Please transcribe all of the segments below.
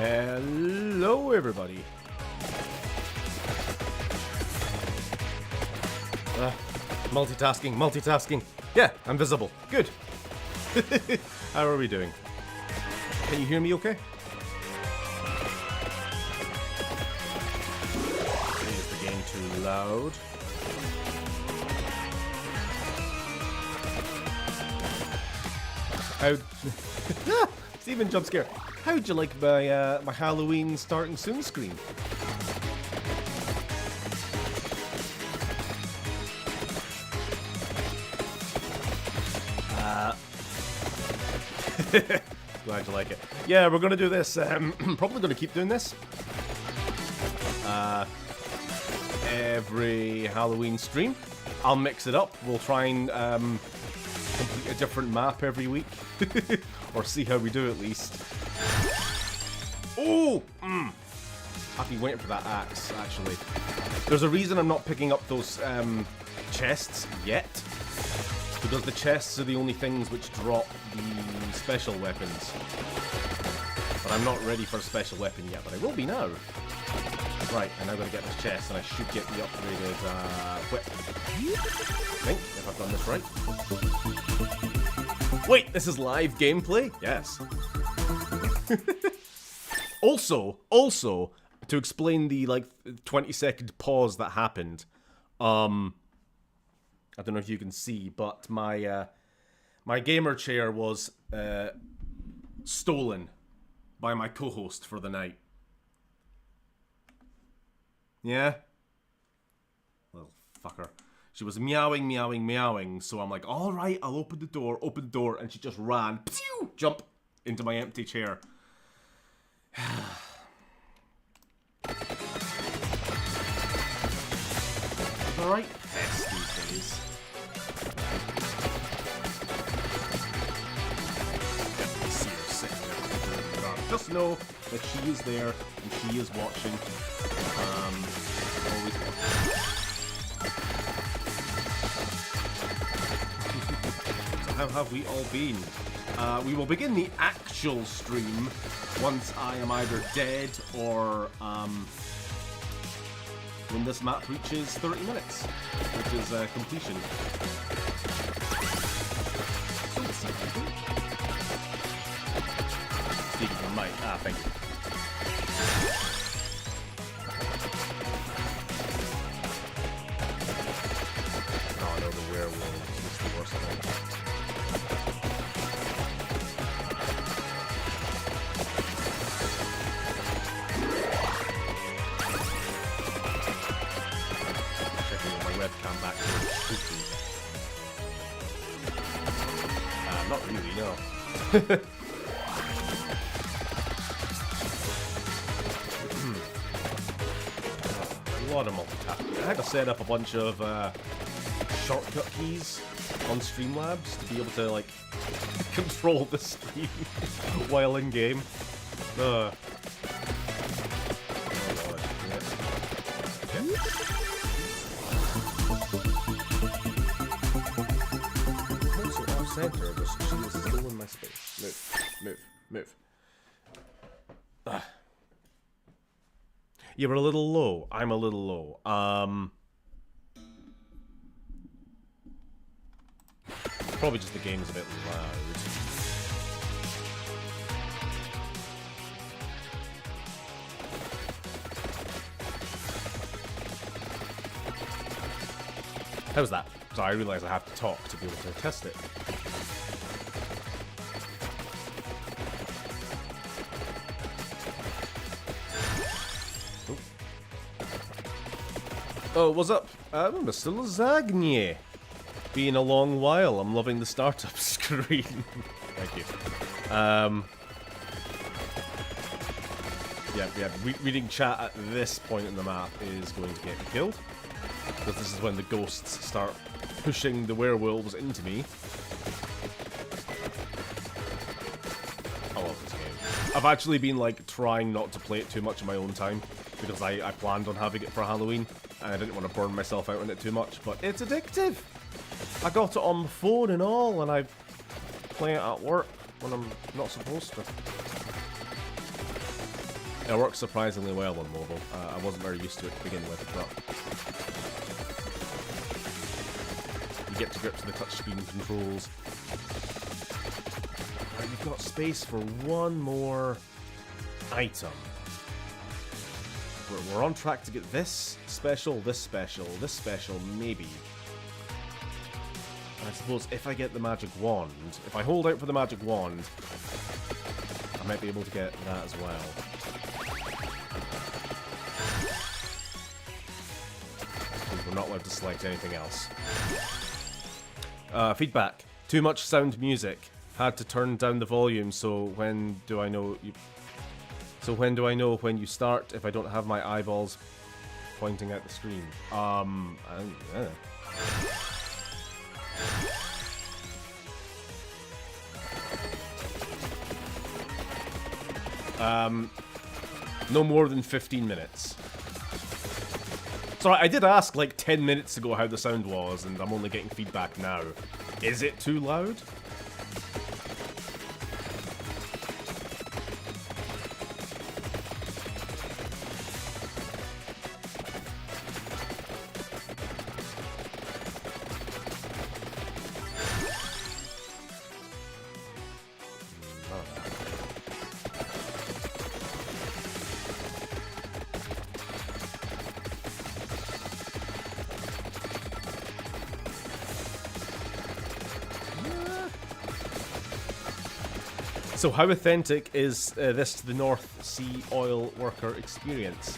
Hello, everybody. Multitasking. Yeah, I'm visible. Good. How are we doing? Can you hear me okay? Is the game too loud? How... Steven jump scare. How'd you like my my Halloween starting soon screen? Glad you like it. Yeah, we're gonna do this. Probably gonna keep doing this. Every Halloween stream. I'll mix it up. We'll try and complete a different map every week. Or see how we do at least. Oh! I've been waiting for that axe, actually. There's a reason I'm not picking up those chests yet. Because the chests are the only things which drop the special weapons. But I'm not ready for a special weapon yet, but I will be now. Right, and now I'm going to get this chest, and I should get the upgraded whip. I think, if I've done this right. Wait, this is live gameplay? Yes. Also, to explain the, 20-second pause that happened, I don't know if you can see, but my my gamer chair was stolen by my co-host for the night. Yeah? Little fucker. She was meowing, so I'm like, alright, I'll open the door, and she just ran, pew, jump, into my empty chair. Alright? Yes, these days. See her sitting there in the dark. Just know that she is there and she is watching. Always watching. So how have we all been? We will begin the actual stream once I am either dead or when this map reaches 30 minutes, which is completion. Speaking of mic, thank you. Oh, I know the werewolf is the worst thing. Webcam back to spooky. Not really, no. A lot of multitasking. I had to set up a bunch of shortcut keys on Streamlabs to be able to control the stream while in game. Center of this, she is still in my space. Move. You were a little low. I'm a little low. Probably just the game's a bit loud. How's that? So I realise I have to talk to be able to test it. Oh, what's up? Mr. Lasagna. Been a long while. I'm loving the startup screen. Thank you. Yeah. Reading chat at this point in the map is going to get me killed. Because this is when the ghosts start pushing the werewolves into me. I love this game. I've actually been trying not to play it too much in my own time because I planned on having it for Halloween and I didn't want to burn myself out on it too much, but it's addictive. I got it on the phone and all, and I play it at work when I'm not supposed to. It works surprisingly well on mobile. I wasn't very used to it to begin with, but you get to grips with the touchscreen controls. Right, we've got space for one more item. We're on track to get this special, this special, this special, maybe. I suppose if I get the magic wand, if I hold out for the magic wand, I might be able to get that as well. We're not allowed to select anything else. Feedback. Too much sound music. Had to turn down the volume, so when do I know you... So when do I know when you start if I don't have my eyeballs pointing at the screen? No more than 15 minutes. Sorry, I did ask like 10 minutes ago how the sound was, and I'm only getting feedback now. Is it too loud? So how authentic is this to the North Sea oil worker experience?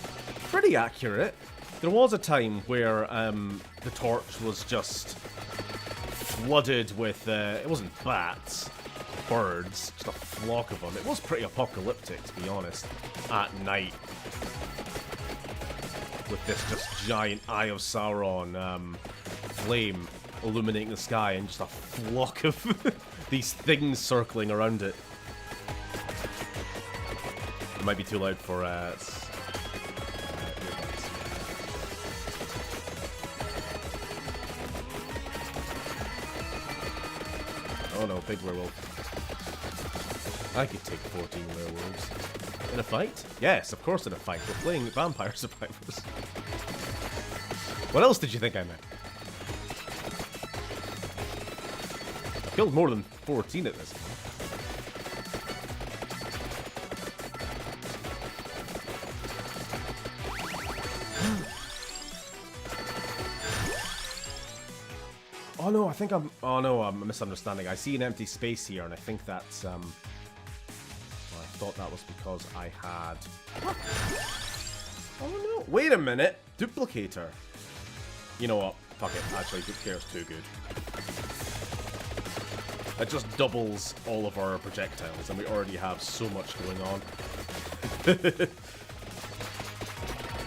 Pretty accurate. There was a time where the torch was just flooded with, it wasn't bats, birds, just a flock of them. It was pretty apocalyptic, to be honest, at night. With this just giant Eye of Sauron flame illuminating the sky and just a flock of these things circling around it. It might be too loud for earbuds. Oh no, big werewolf. I could take 14 werewolves. In a fight? Yes, of course in a fight. We're playing Vampire Survivors. What else did you think I meant? I killed more than 14 at this point. Oh no, I think I'm... Oh no, I'm misunderstanding. I see an empty space here, and I think that's... Well, I thought that was because I had... What? Oh no, wait a minute! Duplicator. You know what? Fuck it. Actually, Duplicator's too good. It just doubles all of our projectiles, and we already have so much going on.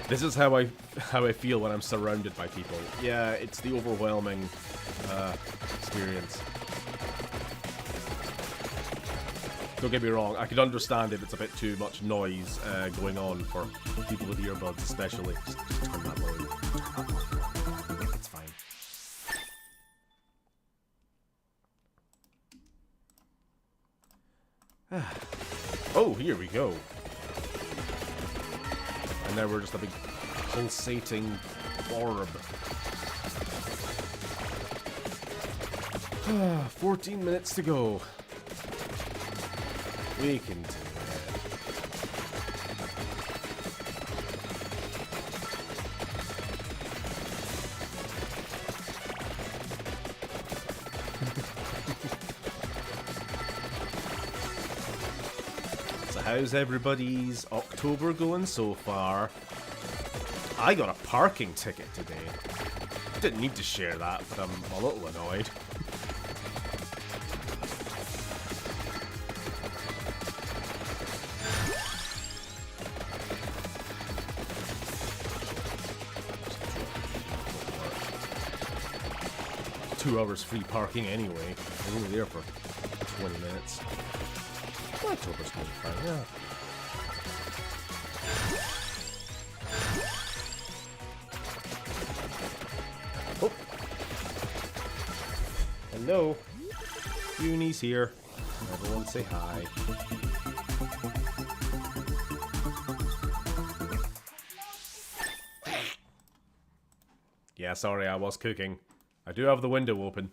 This is how I feel when I'm surrounded by people. Yeah, it's the overwhelming experience. Don't get me wrong, I could understand if it's a bit too much noise going on for people with earbuds, especially. Just turn that volume. It's fine. Oh, here we go. And now we're just a big pulsating orb. 14 minutes to go. We can do it. So how's everybody's October going so far? I got a parking ticket today. Didn't need to share that, but I'm a little annoyed. Two hours free parking anyway. I'm only there for 20 minutes. Well, October's going fine, yeah. Oh. Hello. Uni's here. Everyone say hi. Yeah, sorry, I was cooking. I do have the window open.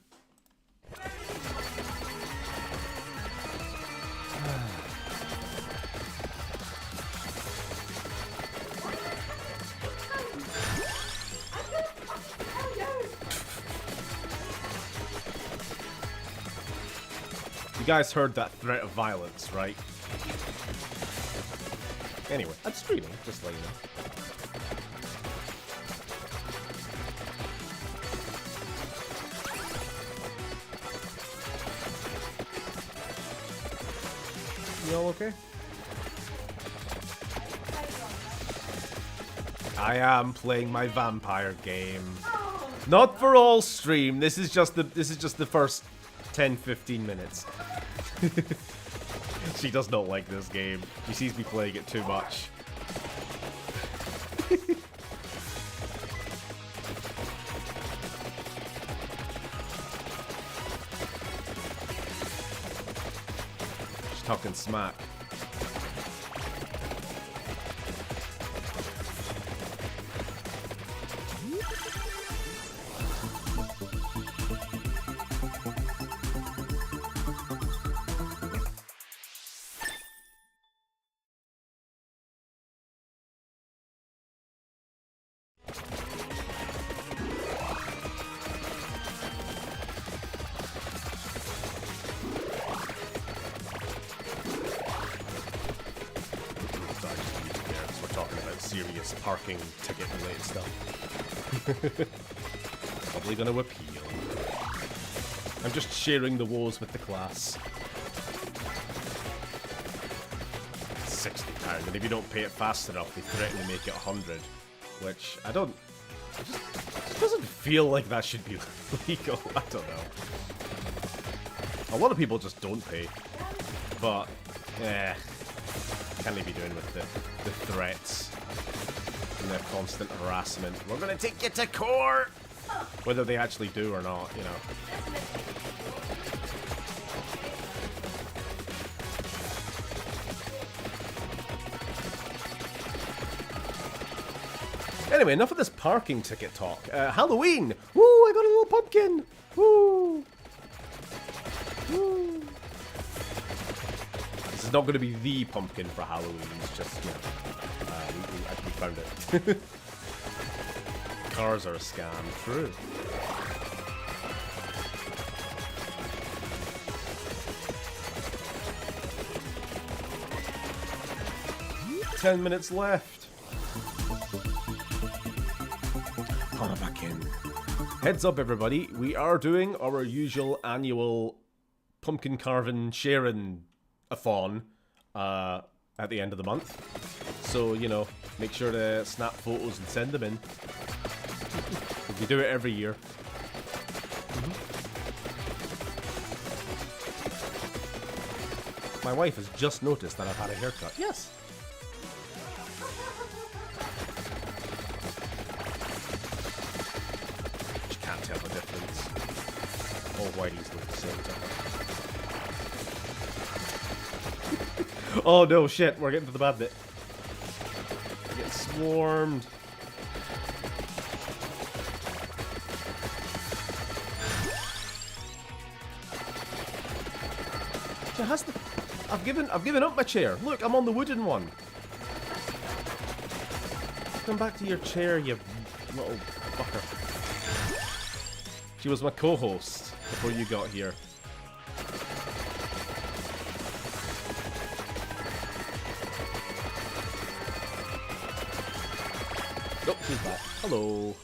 You guys heard that threat of violence, right? Anyway, I'm streaming, just let you know. You all okay? I am playing my vampire game. Not for all stream. This is just the first 10-15 minutes. She does not like this game. She sees me playing it too much. She's talking smack. Serious parking ticket related stuff. Probably gonna appeal. I'm just sharing the woes with the class. £60, and if you don't pay it fast enough, they threaten to make it 100, which I don't. It just doesn't feel like that should be legal. I don't know. A lot of people just don't pay, but can they be doing with the threats? And their constant harassment. We're gonna take you to court! Whether they actually do or not, you know. Anyway, enough of this parking ticket talk. Halloween! Woo! I got a little pumpkin! Woo! Woo! This is not going to be the pumpkin for Halloween. It's just, you know, we found it. Cars are a scam. True. Ten minutes left. Come back in. Heads up, everybody. We are doing our usual annual pumpkin carving sharing-a-thon at the end of the month. So, you know, make sure to snap photos and send them in. We do it every year. My wife has just noticed that I've had a haircut. Yes. She can't tell the difference. All whiteys look the same to her. Oh no, shit, we're getting to the bad bit. We get swarmed. It has to. I've given up my chair. Look, I'm on the wooden one. Come back to your chair, you little fucker. She was my co-host before you got here. Nope, she's back. Hello.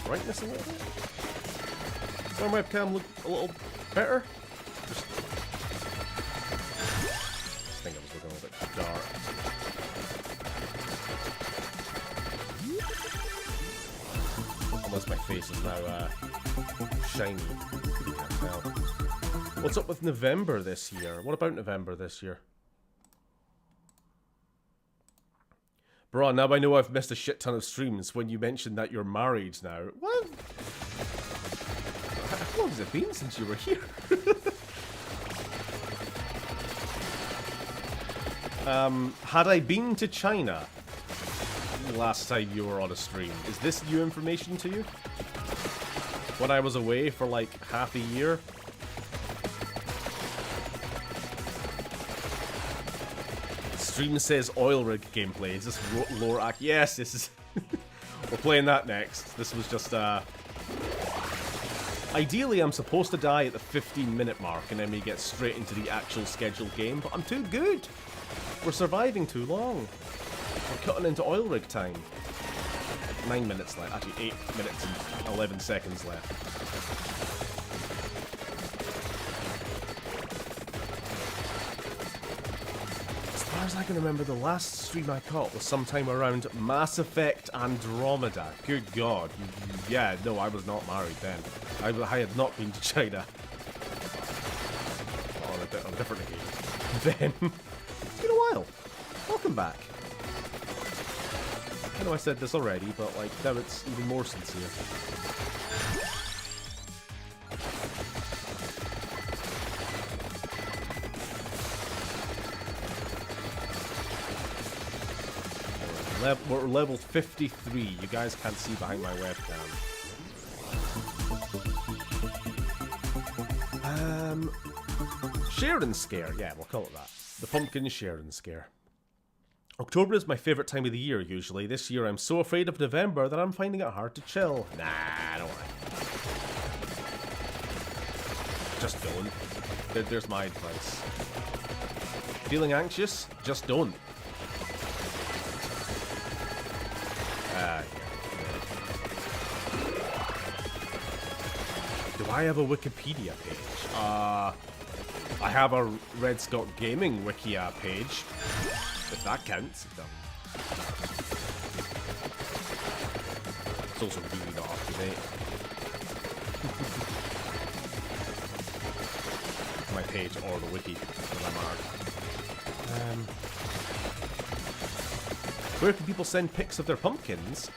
Brightness a little bit? Does my webcam look a little better? Just think it was looking a little bit dark. Unless my face is now shiny. You can't tell. What's up with November this year? What about November this year? Bro, now I know I've missed a shit ton of streams when you mentioned that you're married now. What? long has it been since you were here? Had I been to China last time you were on a stream? Is this new information to you? When I was away for like half a year? Stream says oil rig gameplay. Is this lore act? Yes, this is... We're playing that next. This was just, ideally, I'm supposed to die at the 15-minute mark, and then we get straight into the actual scheduled game, but I'm too good! We're surviving too long. We're cutting into oil rig time. 9 minutes left. Actually, 8 minutes and 11 seconds left. As far as I can remember, the last stream I caught was sometime around Mass Effect Andromeda. Good God. Yeah, no, I was not married then. I had not been to China. On a different occasion. Then... It's been a while. Welcome back. I know I said this already, but like now it's even more sincere. We're level 53. You guys can't see behind my webcam. Share and Scare. Yeah, we'll call it that. The Pumpkin Share and Scare. October is my favourite time of the year, usually. This year I'm so afraid of November that I'm finding it hard to chill. Nah, don't worry. Just don't. There's my advice. Feeling anxious? Just don't. Yeah. Do I have a Wikipedia page? I have a RedSpoopGaming Wikia page. If that counts. It's also really not up to date. My page or the wiki that I'm on. Where can people send pics of their pumpkins?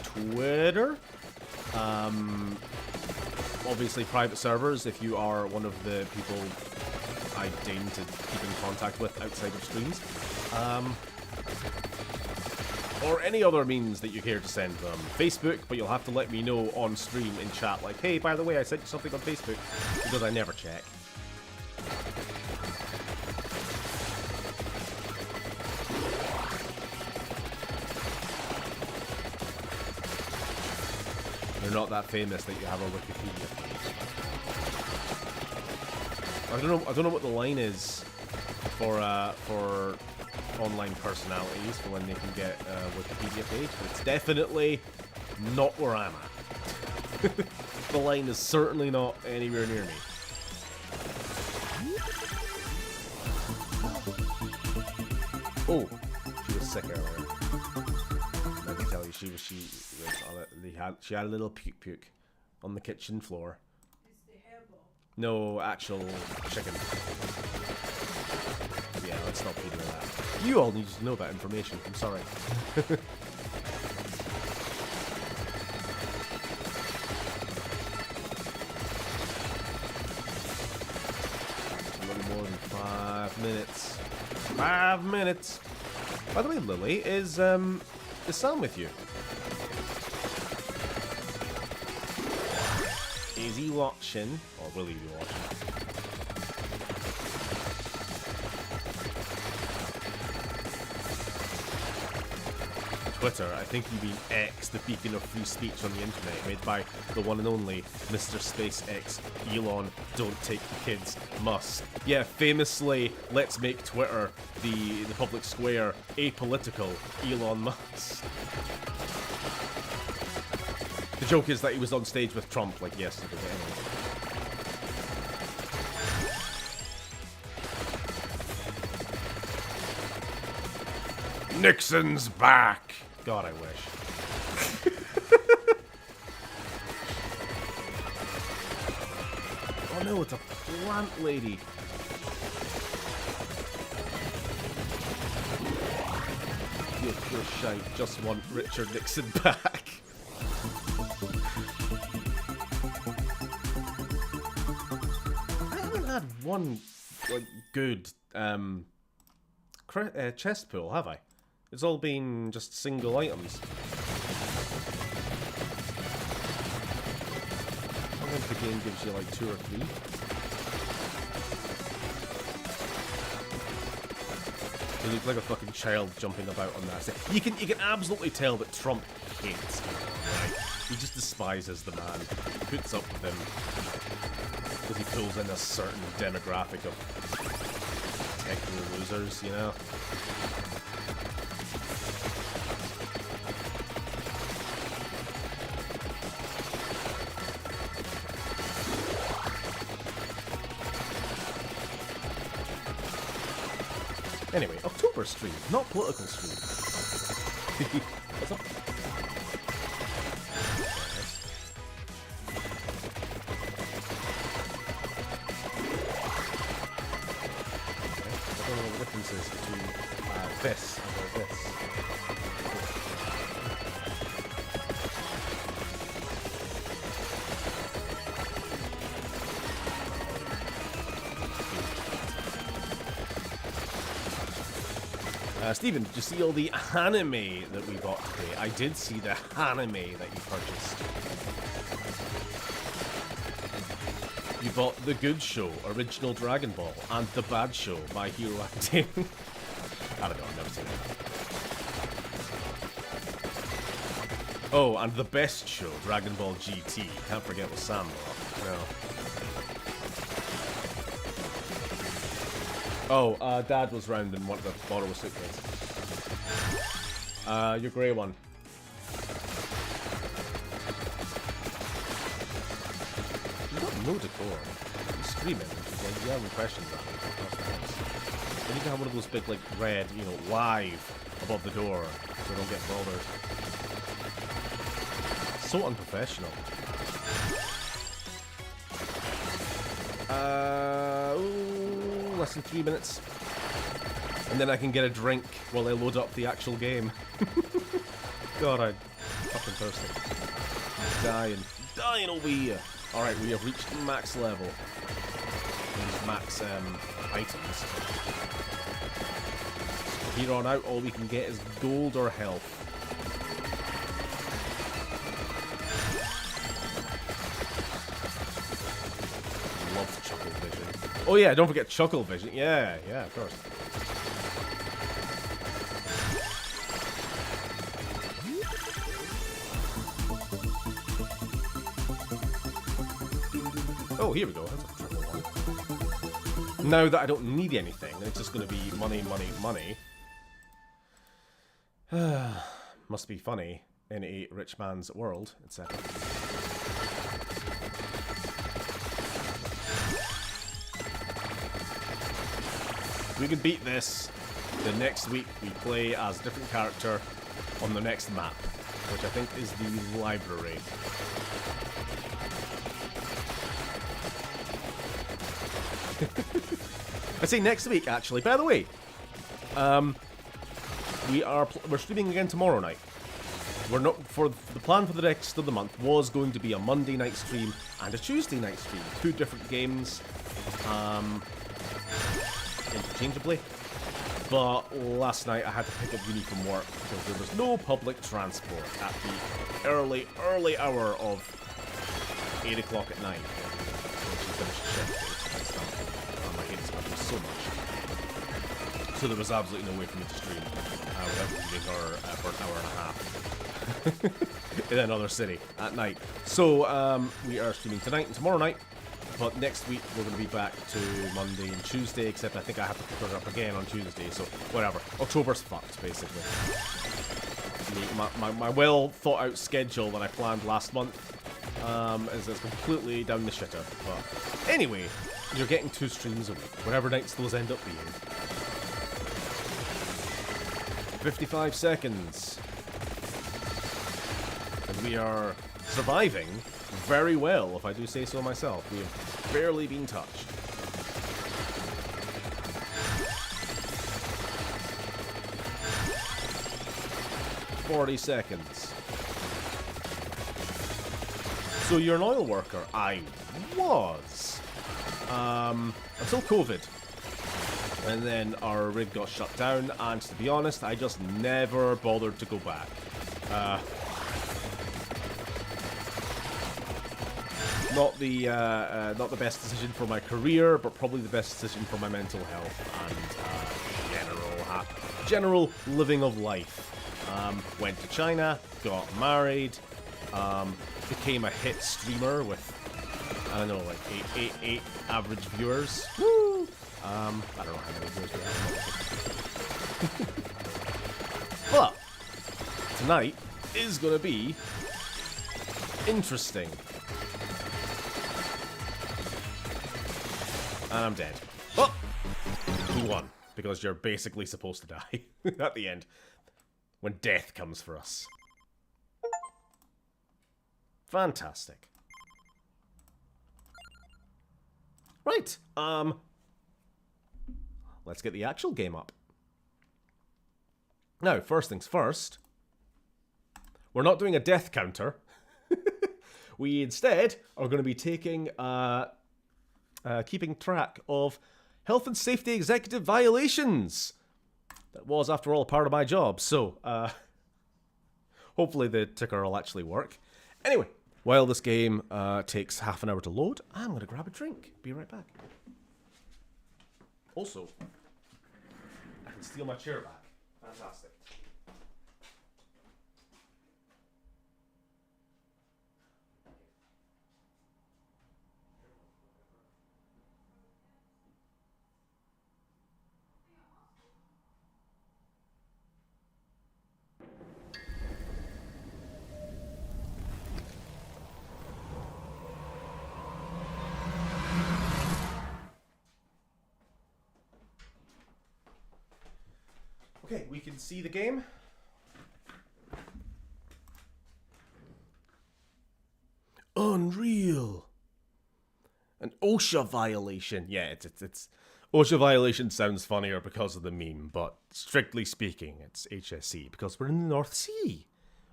Twitter. Obviously private servers if you are one of the people I deign to keep in contact with outside of streams. Or any other means that you care to send them. Facebook, but you'll have to let me know on stream in chat, like, hey, by the way, I sent you something on Facebook, because I never check. You're not that famous that you have a Wikipedia page. I don't know what the line is for online personalities for when they can get a Wikipedia page, but it's definitely not where I'm at. The line is certainly not anywhere near me. Oh, she was sick earlier. Let me tell you, she had a little puke on the kitchen floor. No, actual chicken. Yeah, let's not feed her that. You all need to know that information. I'm sorry. A little more than 5 minutes. 5 minutes. By the way, Lily, is Sam with you? Is he watching? Or will he be watching? Twitter, I think you mean X, the beacon of free speech on the internet, made by the one and only Mr. SpaceX, Elon, don't take the kids, Musk. Yeah, famously, let's make Twitter the public square apolitical Elon Musk. The joke is that he was on stage with Trump, like, yesterday. Anyway. Nixon's back! God, I wish. Oh no, it's a plant lady. You poor shite, just want Richard Nixon back. one like good chest pull, have I? It's all been just single items. Sometimes the game gives you like 2 or 3. He looks like a fucking child jumping about on that. You can absolutely tell that Trump hates him, right? He just despises the man. He puts up with him because he pulls in a certain demographic of techno losers, you know? Anyway, October stream, not political stream. What's up? I don't know what the difference is between this and this. Stephen, did you see all the anime that we got today? I did see the anime that you purchased. You bought The Good Show, Original Dragon Ball, and The Bad Show, My Hero Academia. I don't know, I've never seen it. Oh, and The Best Show, Dragon Ball GT. Can't forget with Sambo. No. Oh, Dad was round and wanted to borrow a suitcase. Your grey one. You've got no decor. You're streaming. Like, you haven't questions that. You need to have one of those big, like, red, you know, live above the door so they don't get bothered. So unprofessional. Less than 3 minutes. And then I can get a drink while I load up the actual game. God, I'm fucking thirsty. Dying over here. Alright, we have reached max level. These max items. Here on out, all we can get is gold or health. Love Chuckle Vision. Oh yeah, don't forget Chuckle Vision. Yeah, of course. Oh, here we go. That's a triple one. Now that I don't need anything, it's just going to be money, money, money. Must be funny in a rich man's world, etc. We can beat this. The next week we play as a different character on the next map, which I think is the library. I say next week, actually. By the way, we're streaming again tomorrow night. We're not the plan for the rest of the month was going to be a Monday night stream and a Tuesday night stream, 2 different games, interchangeably. But last night I had to pick up uni from work because there was no public transport at the early hour of 8 o'clock at night. When she finished shift. I hate this country so much. So there was absolutely no way for me to stream without leaving her for an hour and a half in another city at night. So we are streaming tonight and tomorrow night. But next week we're going to be back to Monday and Tuesday, except I think I have to pick her up again on Tuesday, so whatever. October's fucked, basically. My well thought out schedule that I planned last month is completely down the shitter. But anyway, you're getting 2 streams a week, whatever nights those end up being. 55 seconds. And we are surviving very well, if I do say so myself. We have barely been touched. $40 seconds. So you're an oil worker? I was. until COVID. And then our rig got shut down, and to be honest, I just never bothered to go back. Not the best decision for my career, but probably the best decision for my mental health and general living of life. Went to China, got married, became a hit streamer with, I don't know, like eight average viewers. Woo! I don't know how many viewers we have. But tonight is gonna be interesting. And I'm dead. But we won, because you're basically supposed to die at the end, when death comes for us. Fantastic. Right, let's get the actual game up. Now, first things first, we're not doing a death counter. We instead are going to be taking, keeping track of health and safety executive violations. That was, after all, part of my job, so, hopefully the ticker will actually work. Anyway, while this game takes half an hour to load, I'm going to grab a drink. Be right back. Also, I can steal my chair back. Fantastic. Okay, we can see the game. Unreal. An OSHA violation. Yeah, it's OSHA violation sounds funnier because of the meme, but strictly speaking, it's HSE because we're in the North Sea.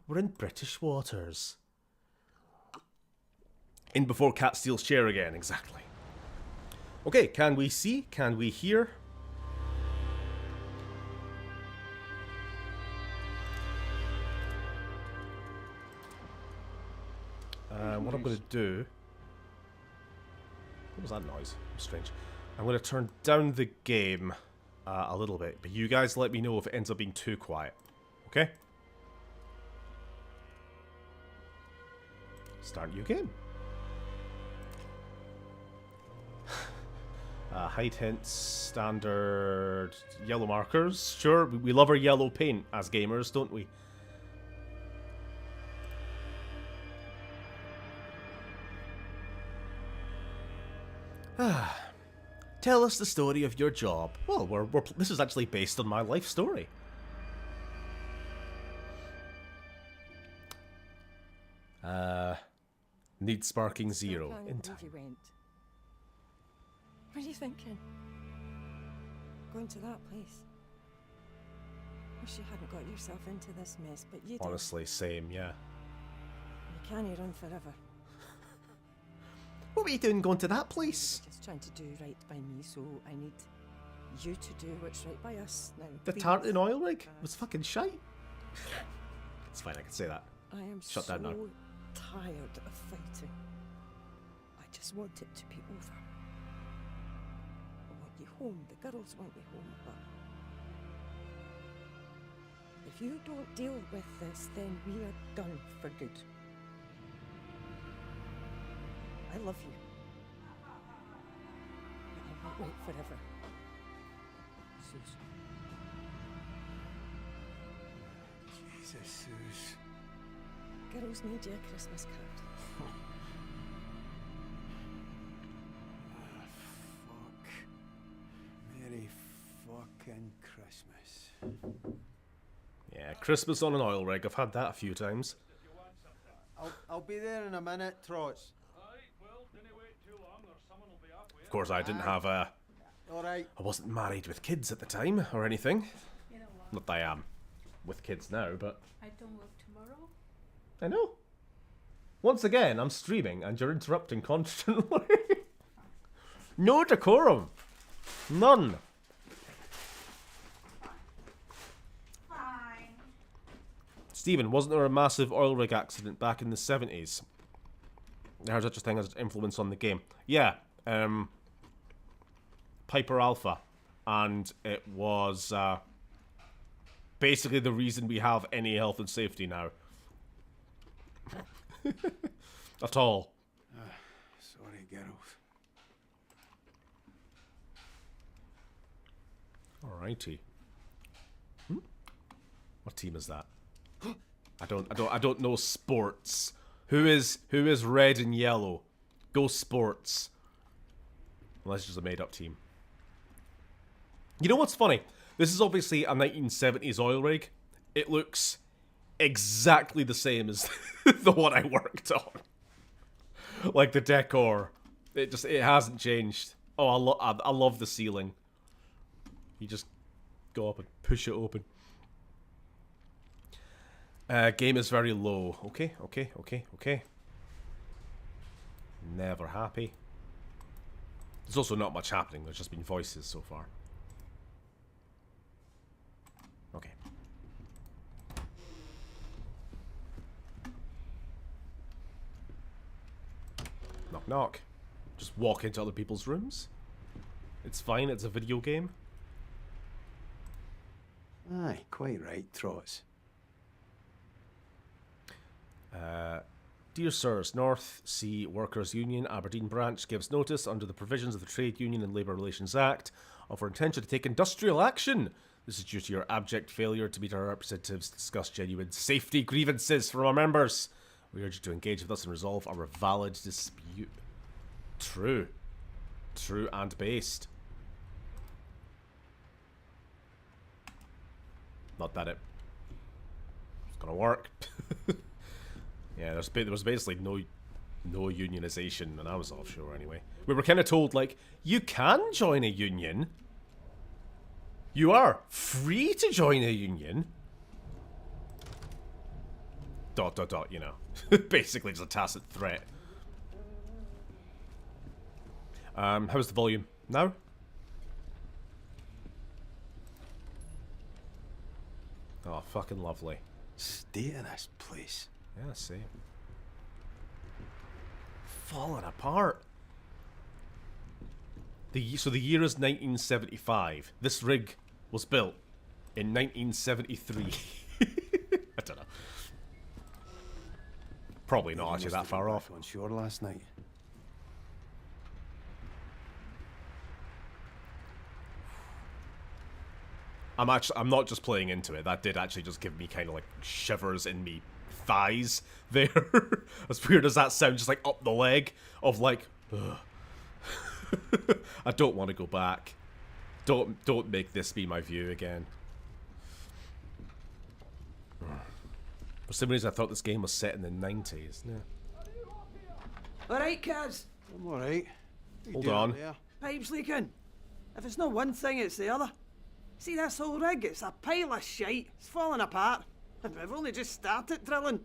We're in British waters. In before Cat steals chair again, exactly. Okay, can we see? Can we hear? What I'm going to do... What was that noise? Strange. I'm going to turn down the game a little bit, but you guys let me know if it ends up being too quiet. Okay? Start new game. Height hints, standard, yellow markers. Sure, we love our yellow paint as gamers, don't we? Tell us the story of your job. Well, this is actually based on my life story. Need sparking 0 in time. You went. What are you thinking? Going to that place? Wish you hadn't got yourself into this mess, but you did. Honestly, same, yeah. You can't run forever. What were you doing going to that place? You're just trying to do right by me, so I need you to do what's right by us now. The tartan oil rig was fucking shite. It's fine, I can say that. I am Shut down now. Tired of fighting. I just want it to be over. I want you home. The girls want you home, but if you don't deal with this, then we are done for good. I love you. But I won't wait forever. Suze. Jesus, Suze. Girls made you a Christmas card. Fuck. Merry fucking Christmas. Yeah, Christmas on an oil rig. I've had that a few times. I'll be there in a minute, Trots. Of course, I didn't have a... Alright. I wasn't married with kids at the time, or anything. Not that I am with kids now, but... I don't work tomorrow. I know. Once again, I'm streaming, and you're interrupting constantly. No decorum. None. Fine. Stephen, wasn't there a massive oil rig accident back in the 70s? There's such a thing as influence on the game. Yeah, Piper Alpha. And it was basically the reason we have any health and safety now. At all. Sorry, girls. Alrighty. What team is that? I don't know sports. Who is red and yellow? Go sports. Unless it's just a made up team. You know what's funny? This is obviously a 1970s oil rig. It looks exactly the same as the one I worked on. Like the decor. It hasn't changed. Oh, I love the ceiling. You just go up and push it open. Game is very low. Okay. Never happy. There's also not much happening. There's just been voices so far. Okay. Knock knock. Just walk into other people's rooms. It's fine, it's a video game. Aye, quite right, Trots. Dear Sirs, North Sea Workers Union Aberdeen branch gives notice under the provisions of the Trade Union and Labour Relations Act of our intention to take industrial action. This is due to your abject failure to meet our representatives to discuss genuine safety grievances from our members. We urge you to engage with us and resolve our valid dispute. True. True and based. Not that it's gonna work. Yeah, there was basically no unionization when I was offshore anyway. We were kind of told, like, you can join a union. You are free to join a union. ... you know. Basically just a tacit threat. How's the volume now? Oh, fucking lovely. State of this place. Yeah, same. Falling apart. So the year is 1975. This rig was built in 1973. I don't know. Probably not actually that far off. On shore last night. I'm not just playing into it. That did actually just give me kind of like shivers in me thighs there. As weird as that sounds, just like up the leg of like, ugh. I don't want to go back. Don't make this be my view again. For some reason, I thought this game was set in the 90s. Yeah. Alright, Kaz. I'm alright. Hold on. Pipe's leaking. If it's not one thing, it's the other. See this whole rig? It's a pile of shite. It's falling apart. And we've only just started drilling.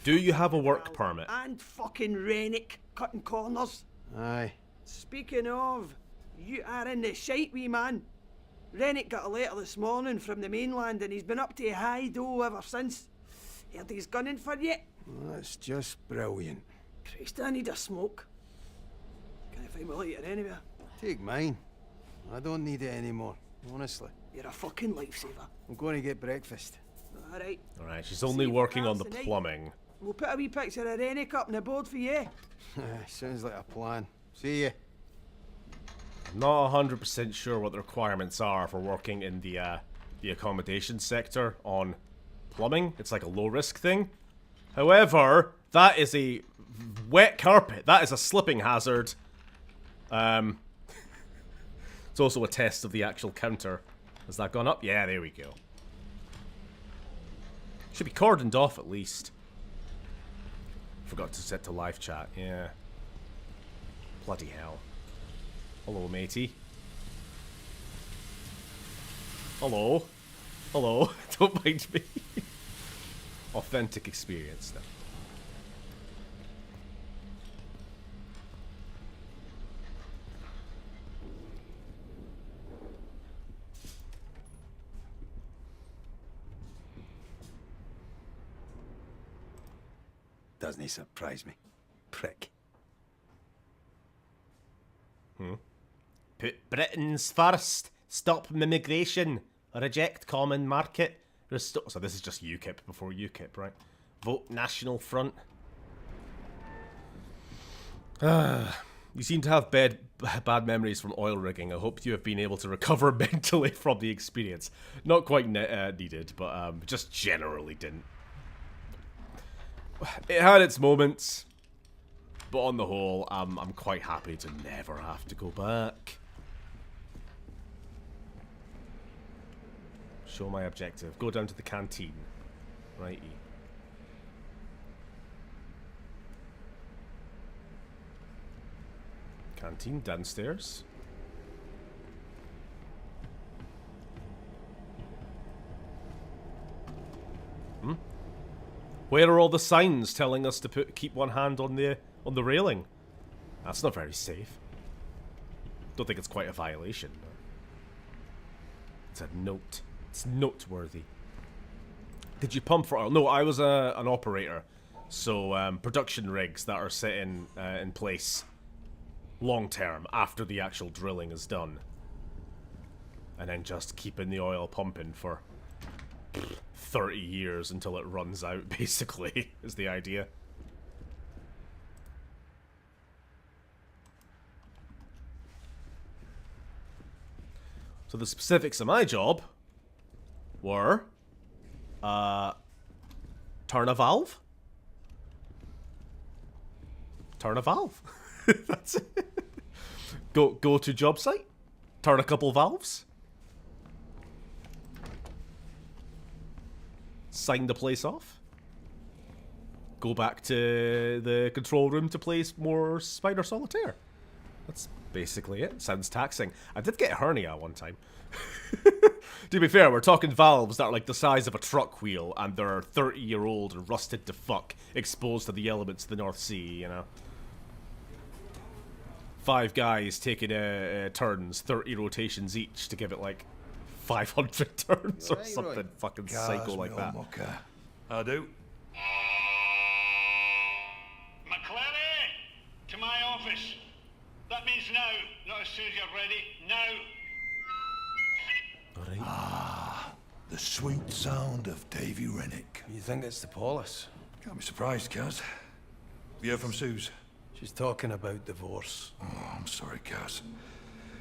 Do you have a work permit? And fucking Rennick cutting corners. Aye. Speaking of, you are in the shite, wee man. Rennick got a letter this morning from the mainland and he's been up to high dough ever since. Heard he's gunning for you. Well, that's just brilliant. Christ, I need a smoke. Can't find my lighter anywhere. Take mine. I don't need it anymore, honestly. You're a fucking lifesaver. I'm going to get breakfast. Alright. Alright, she's only working on the plumbing. We'll put a wee picture of Rennick up on the board for you. Sounds like a plan. See ya. I'm not 100% sure what the requirements are for working in the accommodation sector on plumbing. It's like a low-risk thing. However, that is a wet carpet. That is a slipping hazard. It's also a test of the actual counter. Has that gone up? Yeah, there we go. Should be cordoned off at least. Forgot to set to live chat. Yeah. Bloody hell. Hello, matey. Hello. Hello. Don't mind me. Authentic experience now. doesn't he surprise me? Prick. Put Britons first. Stop immigration. Reject common market. Restore. So this is just UKIP before UKIP, right? Vote National Front. You seem to have bad memories from oil rigging. I hope you have been able to recover mentally from the experience. Not quite needed, but just generally didn't. It had its moments, but on the whole, I'm quite happy to never have to go back. Show my objective. Go down to the canteen. Righty. Canteen downstairs. Where are all the signs telling us to keep one hand on the railing? That's not very safe. Don't think it's quite a violation. But it's a note. It's noteworthy. Did you pump for oil? No, I was an operator. So production rigs that are set in place long term after the actual drilling is done, and then just keeping the oil pumping for 30 years until it runs out, basically, is the idea. So the specifics of my job were turn a valve. Turn a valve. That's it. Go to job site. Turn a couple valves. Sign the place off. Go back to the control room to play more Spider Solitaire. That's basically it. Sounds taxing. I did get a hernia one time. To be fair, we're talking valves that are like the size of a truck wheel, and they're 30-year-old and rusted to fuck, exposed to the elements of the North Sea, you know. 5 guys taking turns, 30 rotations each to give it like 500 turns or something fucking psycho like that. I do. McClary, to my office. That means now, not as soon as you're ready. Now. Alright. Ah, the sweet sound of Davy Rennick. You think it's the police? Can't be surprised, Kaz. You heard from Suze? She's talking about divorce. Oh, I'm sorry, Kaz.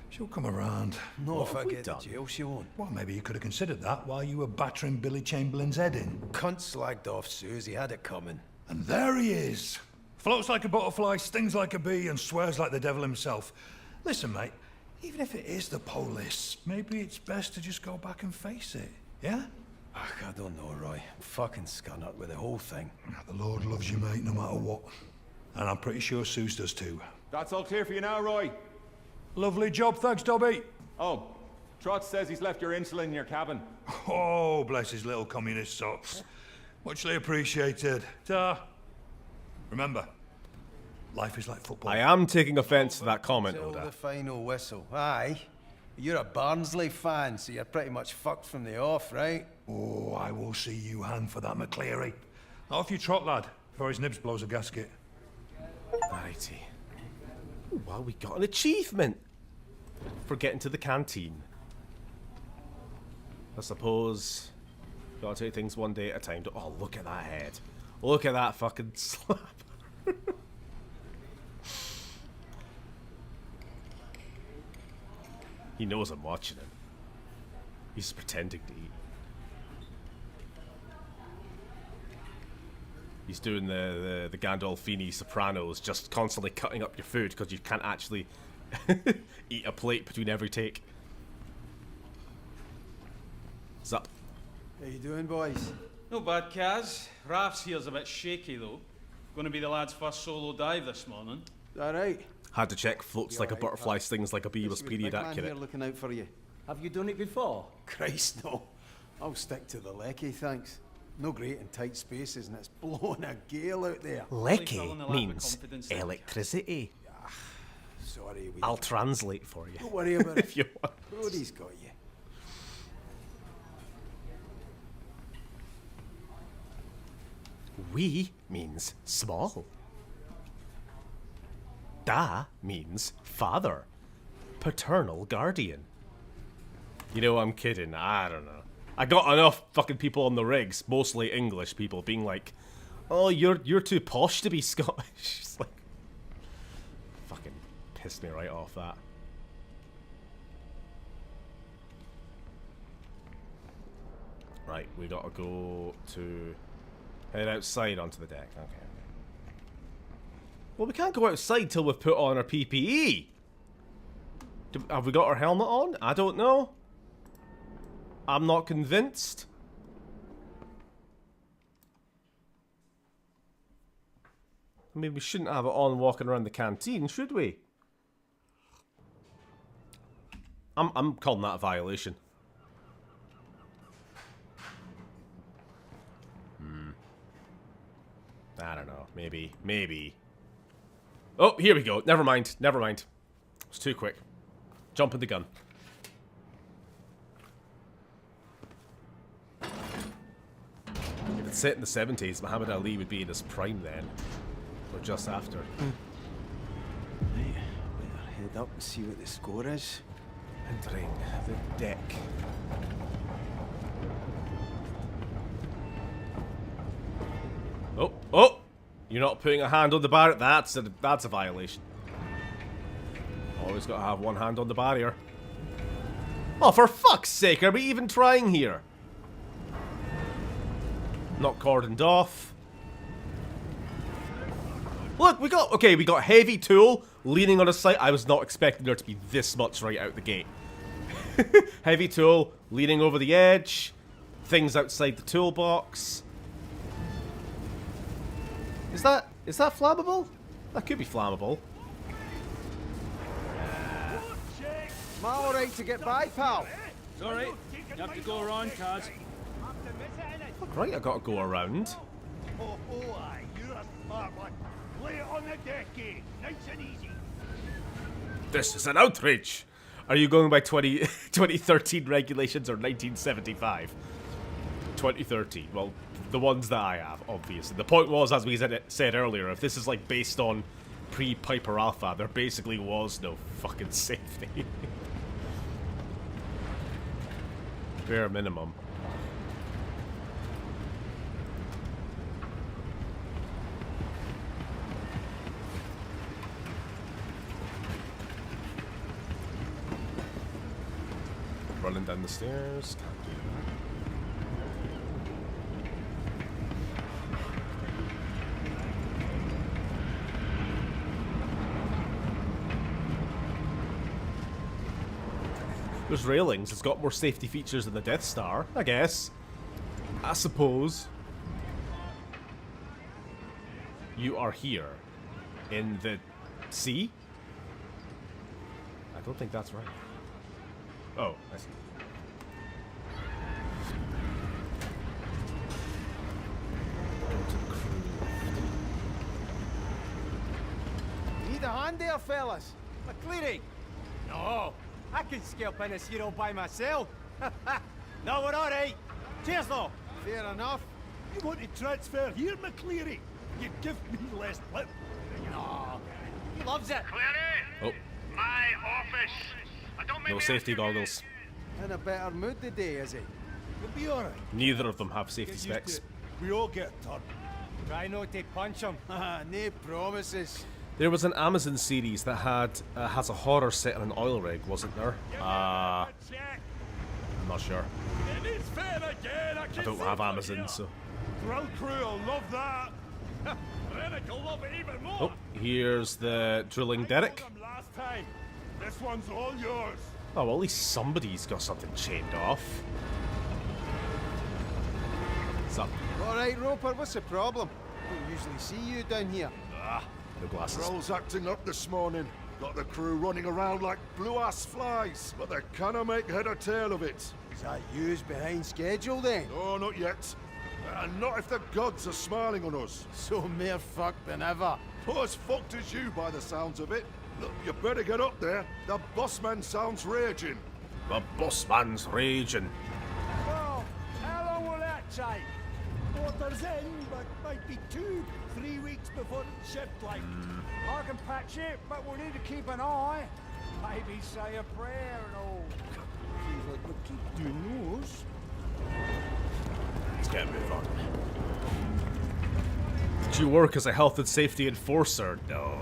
She'll come around. No, What if I have we get to done? jail, she won't. Well, maybe you could have considered that while you were battering Billy Chamberlain's head in. Cunt slagged off Suze, he had it coming. And there he is. Floats like a butterfly, stings like a bee, and swears like the devil himself. Listen, mate, even if it is the police, maybe it's best to just go back and face it, yeah? Ugh, I don't know, Roy. I'm fucking scunnered with the whole thing. The Lord loves you, mate, no matter what. And I'm pretty sure Suze does too. That's all clear for you now, Roy. Lovely job, thanks, Dobby. Oh, Trot says he's left your insulin in your cabin. Oh, bless his little communist socks. Muchly appreciated. Ta. Remember, life is like football. I am taking offense to that comment, Till Oda. the final whistle. Aye. You're a Barnsley fan, so you're pretty much fucked from the off, right? Oh, I will see you hand for that, McCleary. Off you trot, lad, before his nibs blows a gasket. Alrighty. Ooh, well, we got an achievement for getting to the canteen. I suppose gotta take things one day at a time. Oh, look at that head. Look at that fucking slap. He knows I'm watching him. He's pretending to eat. He's doing the Gandolfini Sopranos, just constantly cutting up your food because you can't actually eat a plate between every take. Zup. How you doing, boys? Not bad, Kaz. Raf's here's a bit shaky, though. Going to be the lad's first solo dive this morning. All right. Had to check floats like a butterfly, stings like a bee was period Big man here accurate. looking out for you. Have you done it before? Christ, no. I'll stick to the lecky, thanks. No great in tight spaces, and it's blowing a gale out there. Lecky means electricity. Sorry, we. I'll translate for you. Don't worry about if it. you want. Brody's got you. Shui means small. Da means father. Paternal guardian. You know, I'm kidding. I don't know. I got enough fucking people on the rigs, mostly English people, being like, "Oh, you're too posh to be Scottish." It's like, fucking pissed me right off that. Right, we gotta go to head outside onto the deck. Okay. Well, we can't go outside till we've put on our PPE. Have we got our helmet on? I don't know. I'm not convinced. I mean, we shouldn't have it on walking around the canteen, should we? I'm calling that a violation. I don't know. Maybe. Oh, here we go. Never mind. It's too quick. Jumping the gun. If it's set in the 70s, Muhammad Ali would be in his prime then. Or just after. Right, better head up and see what the score is. Entering the deck. Oh! You're not putting a hand on the barrier. That's a violation. Always gotta have one hand on the barrier. Oh, for fuck's sake, are we even trying here? Not cordoned off. Look, we got heavy tool leaning on a side. I was not expecting there to be this much right out the gate. Heavy tool leaning over the edge. Things outside the toolbox. Is that flammable? That could be flammable. Am I alright to get by, pal? It's alright. You have to go around, Kaz. Fuck right, I gotta go around. Oh, aye, you're a smart one. Lay it on the deck, eh? Nice and easy. This is an outrage! Are you going by 2013 regulations or 1975? 2013. Well, the ones that I have, obviously. The point was, as we said earlier, if this is like based on pre-Piper Alpha, there basically was no fucking safety. Bare minimum. Running down the stairs. Can't do that. There's railings. It's got more safety features than the Death Star, I guess. I suppose. You are here. In the sea? I don't think that's right. Oh, I see. Need a hand there, fellas? McCleary? No, I can scalp in this here all by myself. No, we're alright. Cheers, though. Fair enough. You want to transfer here, McCleary? You give me less lip. No, he loves it. Clary! Oh, My office. I don't mean no safety goggles. In a better mood today, is he? We'll be alright. Neither of them have safety specs. We all get a turn. Try not to punch him. No promises. There was an Amazon series that has a horror set on an oil rig, wasn't there? I'm not sure. It is fair again. I don't have Amazon, so. Grill crew will love that. Rennick will love it even more. Oh, here's the drilling derrick. I told them last time. This one's all yours. Oh, well, at least somebody's got something chained off. What's up? Alright, Roper, what's the problem? Don't usually see you down here. No glasses. Troll's acting up this morning. Got the crew running around like blue-ass flies, but they cannot make head or tail of it. Is that yous behind schedule then? No, not yet. And not if the gods are smiling on us. So more fucked than ever. Not as fucked as you by the sounds of it. Look, you better get up there. The boss man sounds raging. The boss man's raging. Well, how long will that take? quarters in, but might be 2-3 weeks before it's shipped, like. I can patch it, but we'll need to keep an eye. Maybe say a prayer and all. Seems like we keep doing those. Let's get a move on. Do you work as a health and safety enforcer? No.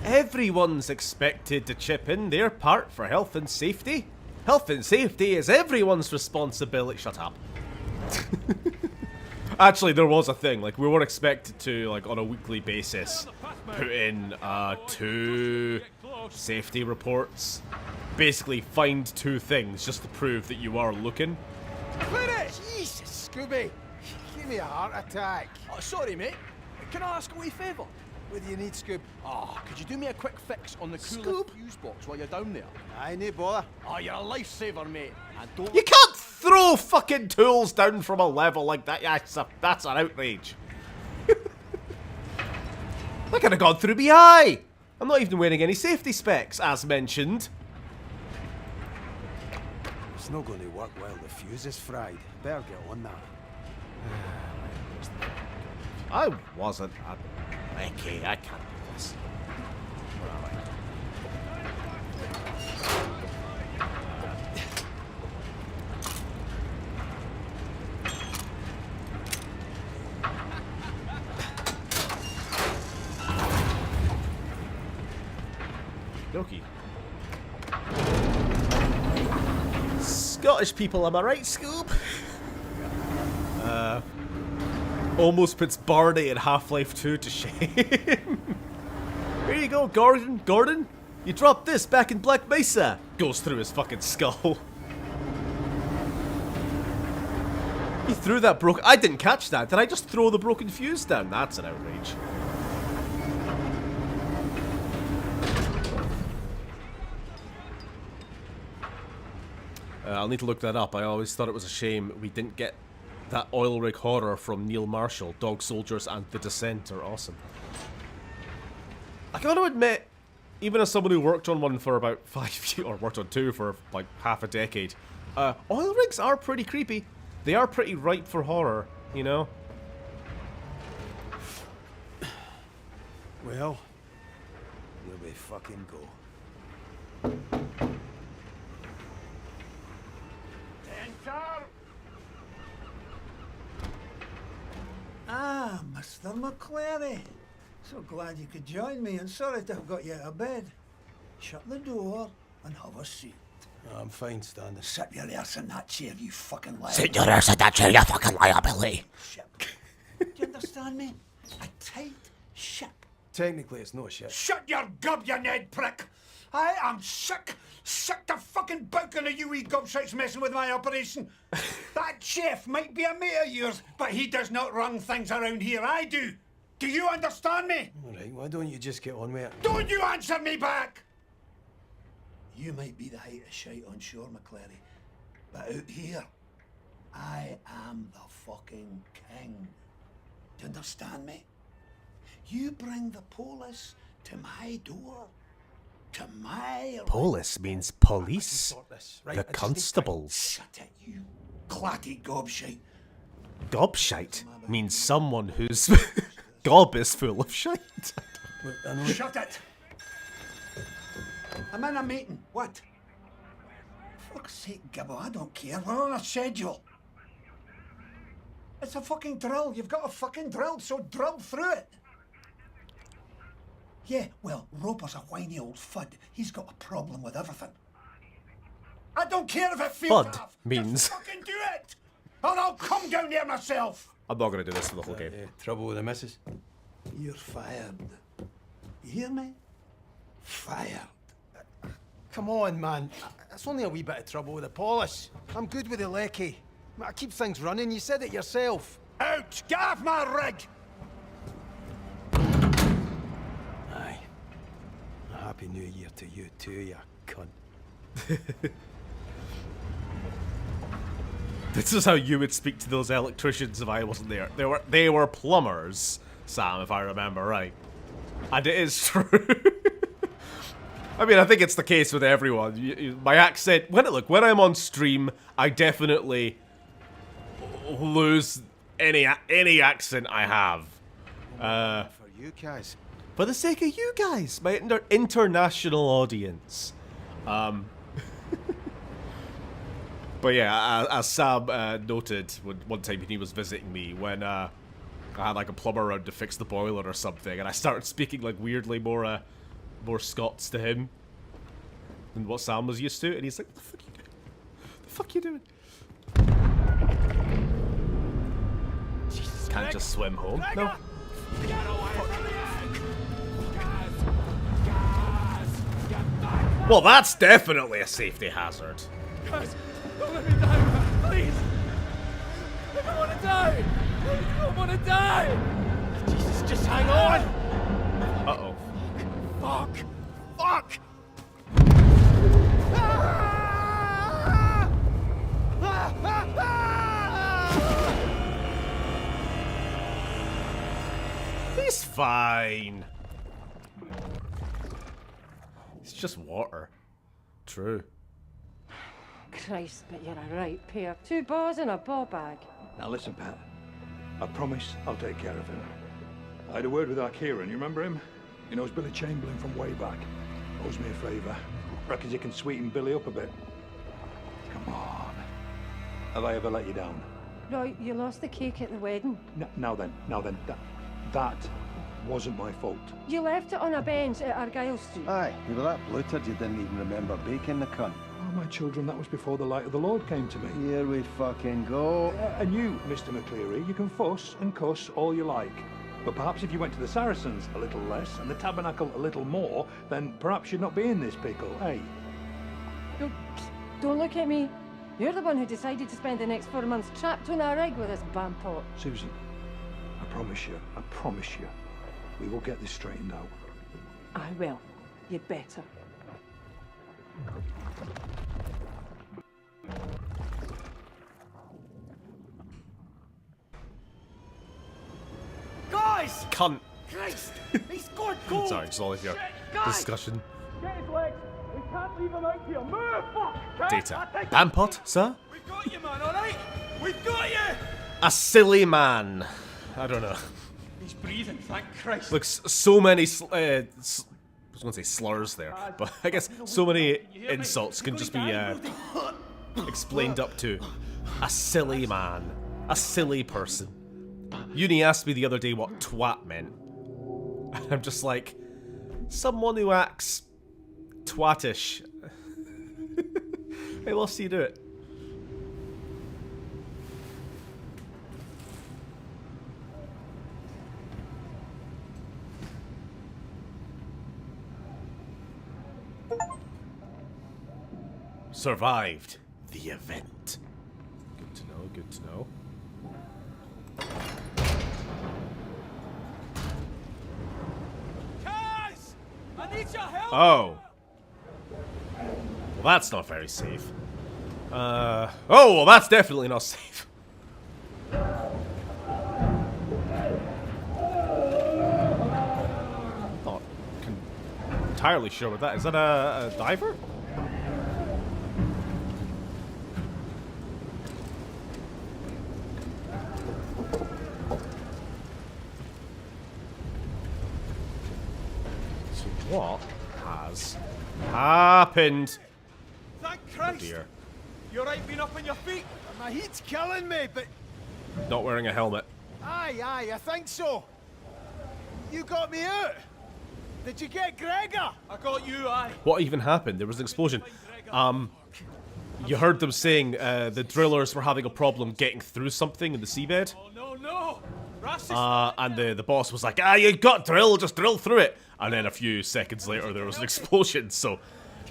Everyone's expected to chip in their part for health and safety. Health and safety is everyone's responsibility. Shut up. Actually, there was a thing. Like, we were expected to, like, on a weekly basis, put in 2 safety reports. Basically, find 2 things just to prove that you are looking. Jesus, Scooby! Give me a heart attack. Oh, sorry, mate. Can I ask a wee favour? What do you need, Scoob? Oh, could you do me a quick fix on the cooler fuse box while you're down there? Aye, no bother. Oh, you're a lifesaver, mate. And don't... You can't throw fucking tools down from a level like that. Yeah, that's an outrage. I could have gone through my eye. I'm not even wearing any safety specs, as mentioned. It's not going to work while the fuse is fried. Better get on that. I wasn't. Okay, I can't do this. Dokie. Scottish people, am I right, Scoob? Almost puts Barney in Half-Life 2 to shame. Here you go, Gordon. Gordon, you dropped this back in Black Mesa. Goes through his fucking skull. He threw that broken... I didn't catch that. Did I just throw the broken fuse down? That's an outrage. I'll need to look that up. I always thought it was a shame we didn't get that oil rig horror from Neil Marshall. Dog Soldiers and The Descent are awesome. I gotta admit, even as someone who worked on one for about 5 years, or worked on 2 for like half a decade, oil rigs are pretty creepy. They are pretty ripe for horror, you know? Well, here we fucking go. Ah, Mr. McClary. So glad you could join me, and sorry to have got you out of bed. Shut the door and have a seat. I'm fine, standing. Sit your arse in that chair, you fucking liar. Sit your ass in that chair, you fucking liability. Ship. Do you understand me? A tight ship. Technically, it's no shit. Shut your gob, you Ned prick! I am sick to fucking bouking of you wee gobshites messing with my operation. That chef might be a mate of yours, but he does not run things around here. I do. Do you understand me? All right, why don't you just get on with it? Don't you answer me back! You might be the height of shite on shore, McClary, but out here, I am the fucking king. Do you understand me? You bring the police to my door. To my... Polis means police. Right, The constables. Shut it, you clatty gobshite. Gobshite means someone whose gob is full of shite. Look, I know. Shut it! I'm in a meeting. What? For fuck's sake, Gibbo, I don't care. We're on a schedule. It's a fucking drill. You've got a fucking drill, so drill through it. Yeah, well, Roper's a whiny old fud. He's got a problem with everything. I don't care if it feels Fud tough. means... Just fucking do it! Or I'll come down there myself! I'm not going to do this for the whole game. Trouble with the missus? You're fired. You hear me? Fired. Come on, man. It's only a wee bit of trouble with the polish. I'm good with the lecky. I keep things running. You said it yourself. Out! Get off my rig! Aye. A happy new year to you too, you cunt. This is how you would speak to those electricians if I wasn't there. They were plumbers, Sam, if I remember right. And it is true. I mean, I think it's the case with everyone. My accent, when I'm on stream, I definitely lose any accent I have. For you guys. For the sake of you guys, my international audience. But yeah, as Sam noted one time when he was visiting me, when I had like a plumber around to fix the boiler or something, and I started speaking like weirdly more Scots to him than what Sam was used to, and he's like, "What the fuck you doing? What the fuck you doing?" Jesus, can't just swim home. No. Well, that's definitely a safety hazard. Guys, don't let me die, man. Please. I don't want to die. I don't want to die. Jesus, just hang on. Uh-oh. Fuck. Fuck. He's fine. It's just water. True. Christ, but you're a right pair. 2 bars and a ball bag. Now listen, Pat. I promise I'll take care of him. I had a word with our Kieran, you remember him? He knows Billy Chamberlain from way back. Owes me a favour. Reckons he can sweeten Billy up a bit. Come on. Have I ever let you down? Right, you lost the cake at the wedding. Now then, that wasn't my fault. You left it on a bench at Argyle Street. Aye, you were that bloated you didn't even remember baking the cunt. Oh, my children, that was before the light of the Lord came to me. Here we fucking go. And you, Mr. McCleary, you can fuss and cuss all you like. But perhaps if you went to the Saracens a little less and the Tabernacle a little more, then perhaps you'd not be in this pickle, eh? Don't look at me. You're the one who decided to spend the next 4 months trapped on a rig with this bampot. Susan, I promise you, we will get this straightened out. I will. You'd better. Guys! Cunt. Christ! He scored goals! Sorry, just all of your discussion. Get his legs! We can't leave him out here! Move! Fuck! Data. Bampot, sir? We've got you, man, alright? We've got you! A silly man. I don't know. He's breathing, thank Christ. Look, so many I was going to say slurs there, but I guess so many insults can just be explained up to a silly man, a silly person. Uni asked me the other day what twat meant, and I'm just like, someone who acts twatish. Hey, we'll see you do it. Survived the event. Good to know, good to know. Guys! I need your help! Oh. Well, that's not very safe. Oh, well, that's definitely not safe. Not entirely sure what that is. Is that a diver? What has happened? Thank Oh Christ! dear. You alright being up on your feet? My heat's killing me, but... Not wearing a helmet. Aye, I think so. You got me out. Did you get Gregor? I got you, aye. What even happened? There was an explosion. You heard them saying the drillers were having a problem getting through something in the seabed. Oh, no! And the boss was like, you got drill, just drill through it. And then a few seconds later there was an explosion, so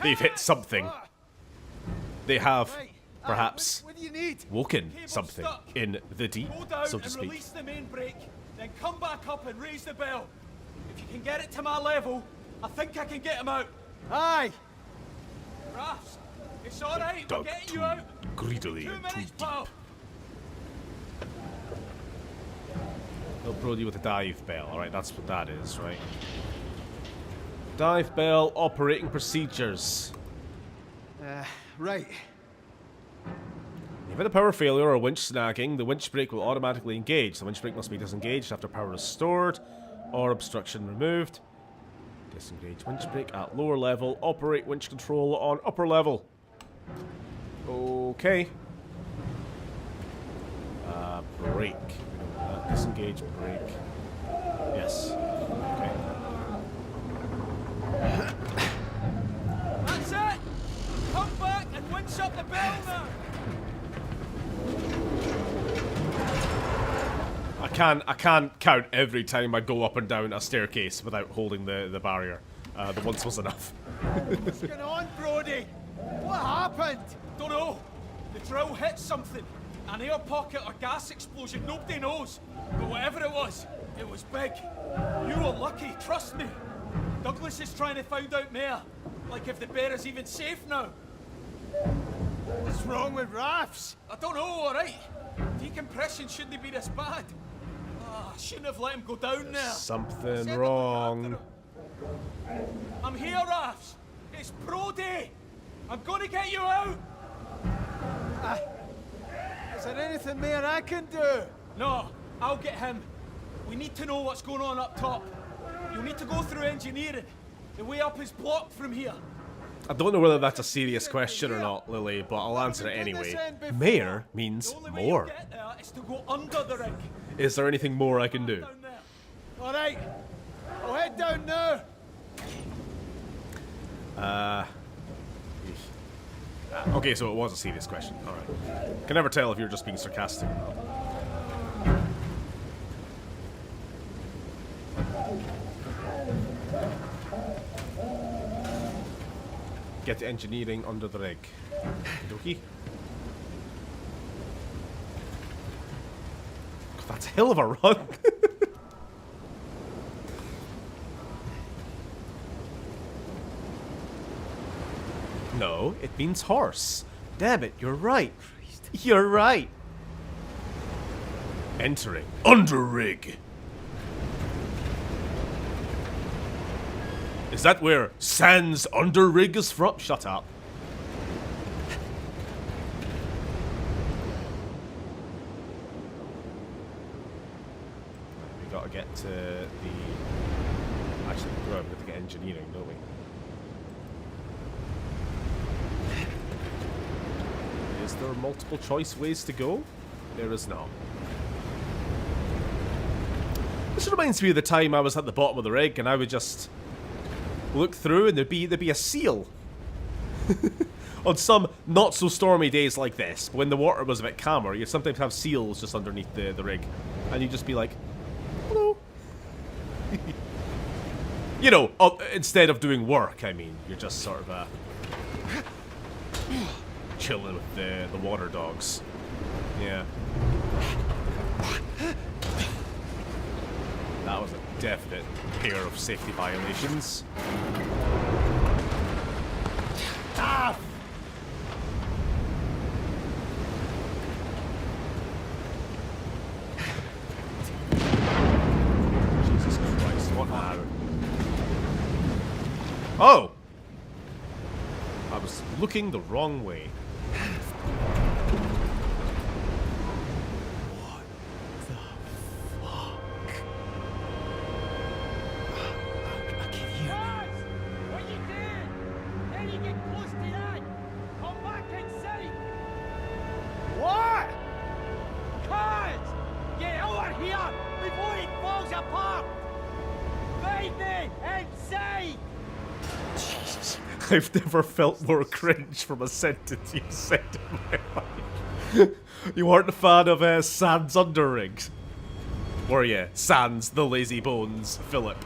they've hit something. They have, perhaps, woken something in the deep, so to speak. Release the main brake, then come back up and raise the bell. If you can get it to my level, I think I can get him out. Aye! Rafts, it's alright, we're getting you out. Greedily 2 and minutes, too pal. deep. They'll probe you with a dive bell. Alright, that's what that is, right? Dive bell operating procedures. Right. If a power failure or winch snagging, the winch brake will automatically engage. The winch brake must be disengaged after power restored or obstruction removed. Disengage winch brake at lower level. Operate winch control on upper level. Okay. Brake. Disengage brake. Yes. Okay. That's it! Come back and winch up the bell now! I can't count every time I go up and down a staircase without holding the barrier. The once was enough. What's going on, Brody? What happened? Don't know. The drill hit something. An air pocket or gas explosion, nobody knows. But whatever it was big. You were lucky, trust me. Douglas is trying to find out more. Like if the bear is even safe now. What's wrong with Rafts? I don't know, alright. Decompression shouldn't be this bad. I shouldn't have let him go down there. Something wrong. I'm here, Rafts. It's Brody. I'm gonna get you out. Is there anything more I can do? No, I'll get him. We need to know what's going on up top. You'll need to go through engineering. The way up is blocked from here. I don't know whether that's a serious question or not, Lily, but I'll answer it anyway. Mayor means more. Get there is to go under the rig. Is there anything more I can do? All right, I'll head down now. Okay, so it was a serious question. Alright. Can never tell if you're just being sarcastic or not. Get to engineering under the rig. Okey-dokey. God, that's a hell of a run. No, it means horse. Damn it, you're right. You're right. Entering under rig. Is that where Sans under rig is from? Shut up. We gotta get to the... Actually, we have to get engineering, don't we? Is there multiple choice ways to go? There is not. This reminds me of the time I was at the bottom of the rig and I would just look through and there'd be a seal. On some not so stormy days like this, when the water was a bit calmer, you'd sometimes have seals just underneath the rig. And you'd just be like, hello. You know, instead of doing work, I mean, you're just sort of chilling with the water dogs. Yeah. That was a definite pair of safety violations. Ah! Jesus Christ, what now? Oh! I was looking the wrong way. I've never felt more cringe from a sentence you said in my life. You weren't a fan of Sans Underrigs? Were you? Sans the Lazy Bones, Philip.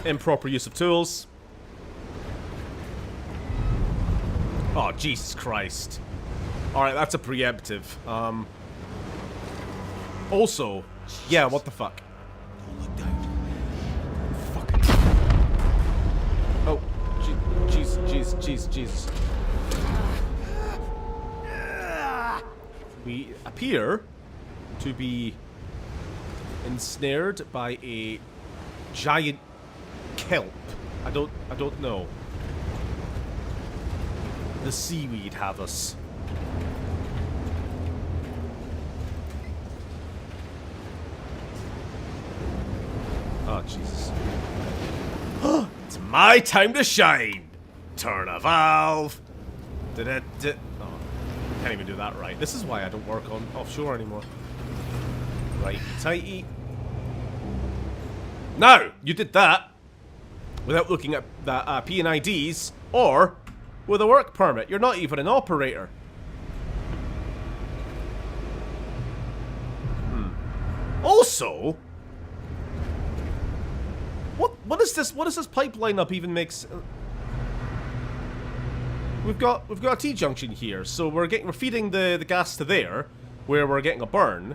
Improper use of tools. Oh, Jesus Christ. Alright, that's a preemptive. Also, yeah, what the fuck? Oh, jeez. We appear to be ensnared by a giant kelp. I don't know. the seaweed have us. Oh, Jesus. It's my time to shine! Turn a valve! Oh, can't even do that right. This is why I don't work on offshore anymore. Righty tighty. Now, you did that without looking at the P&IDs or with a work permit. You're not even an operator. Also, what is this? What does this pipeline up even makes? We've got a T-junction here, so we're feeding the gas to there, where we're getting a burn.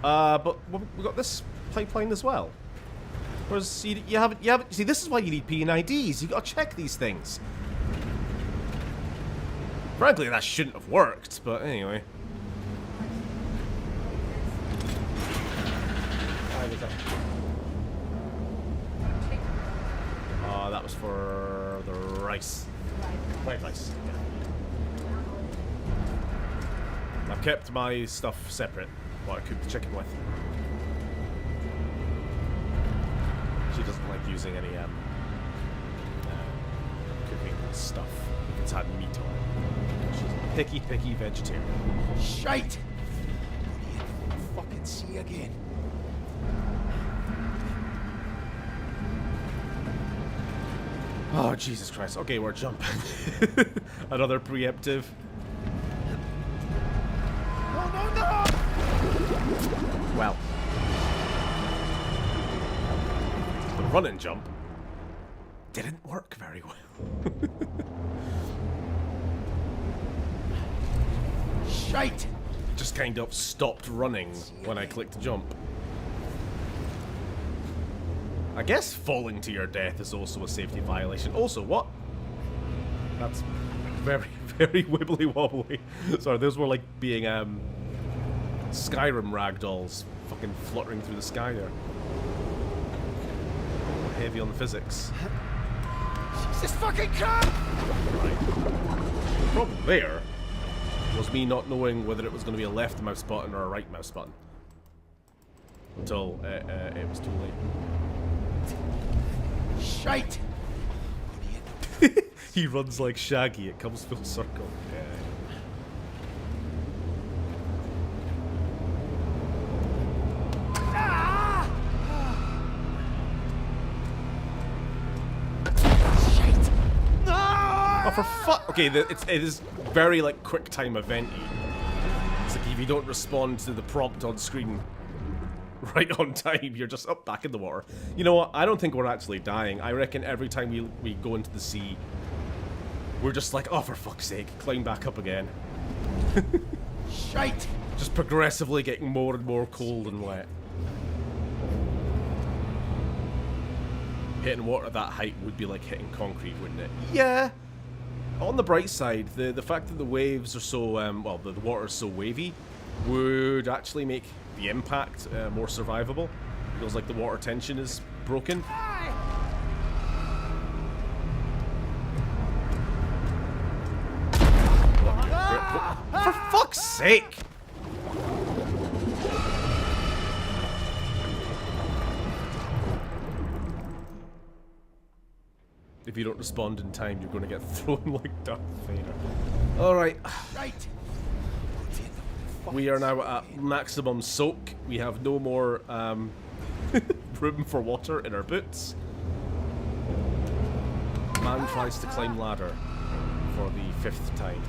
But we've got this pipeline as well. Whereas you haven't. See, this is why you need P&IDs. You gotta check these things. Frankly, that shouldn't have worked, but anyway. Oh, that was for the rice. White rice. Yeah. I've kept my stuff separate. What I cooked the chicken with. She doesn't like using any cooking stuff. It's had meat on it. She's a picky vegetarian. Shite! Fucking see again. Oh, Jesus Christ. Okay, we're jumping. Another preemptive. No! Well. The run and jump didn't work very well. Shite! Just kind of stopped running when I clicked jump. I guess falling to your death is also a safety violation. Also, what? That's very, very wibbly wobbly. Sorry, those were like being Skyrim ragdolls fucking fluttering through the sky there. Heavy on the physics. Jesus fucking Christ! Right. The problem there was me not knowing whether it was going to be a left mouse button or a right mouse button. Until it was too late. Shite! He runs like Shaggy, it comes full circle. Yeah. Oh, for fuck! Okay, it is very like quick time event-y. It's like if you don't respond to the prompt on screen right on time, you're just up back in the water. You know what? I don't think we're actually dying. I reckon every time we go into the sea, we're just like, oh, for fuck's sake, climb back up again. Shite! Just progressively getting more and more cold and wet. Hitting water at that height would be like hitting concrete, wouldn't it? Yeah. On the bright side, the fact that the waves are so, well, the water is so wavy would actually make the impact more survivable. Feels like the water tension is broken. For fuck's sake! If you don't respond in time, you're going to get thrown like Darth Vader. Alright. Right. We are now at maximum soak. We have no more room for water in our boots. Man tries to climb ladder for the 5th time.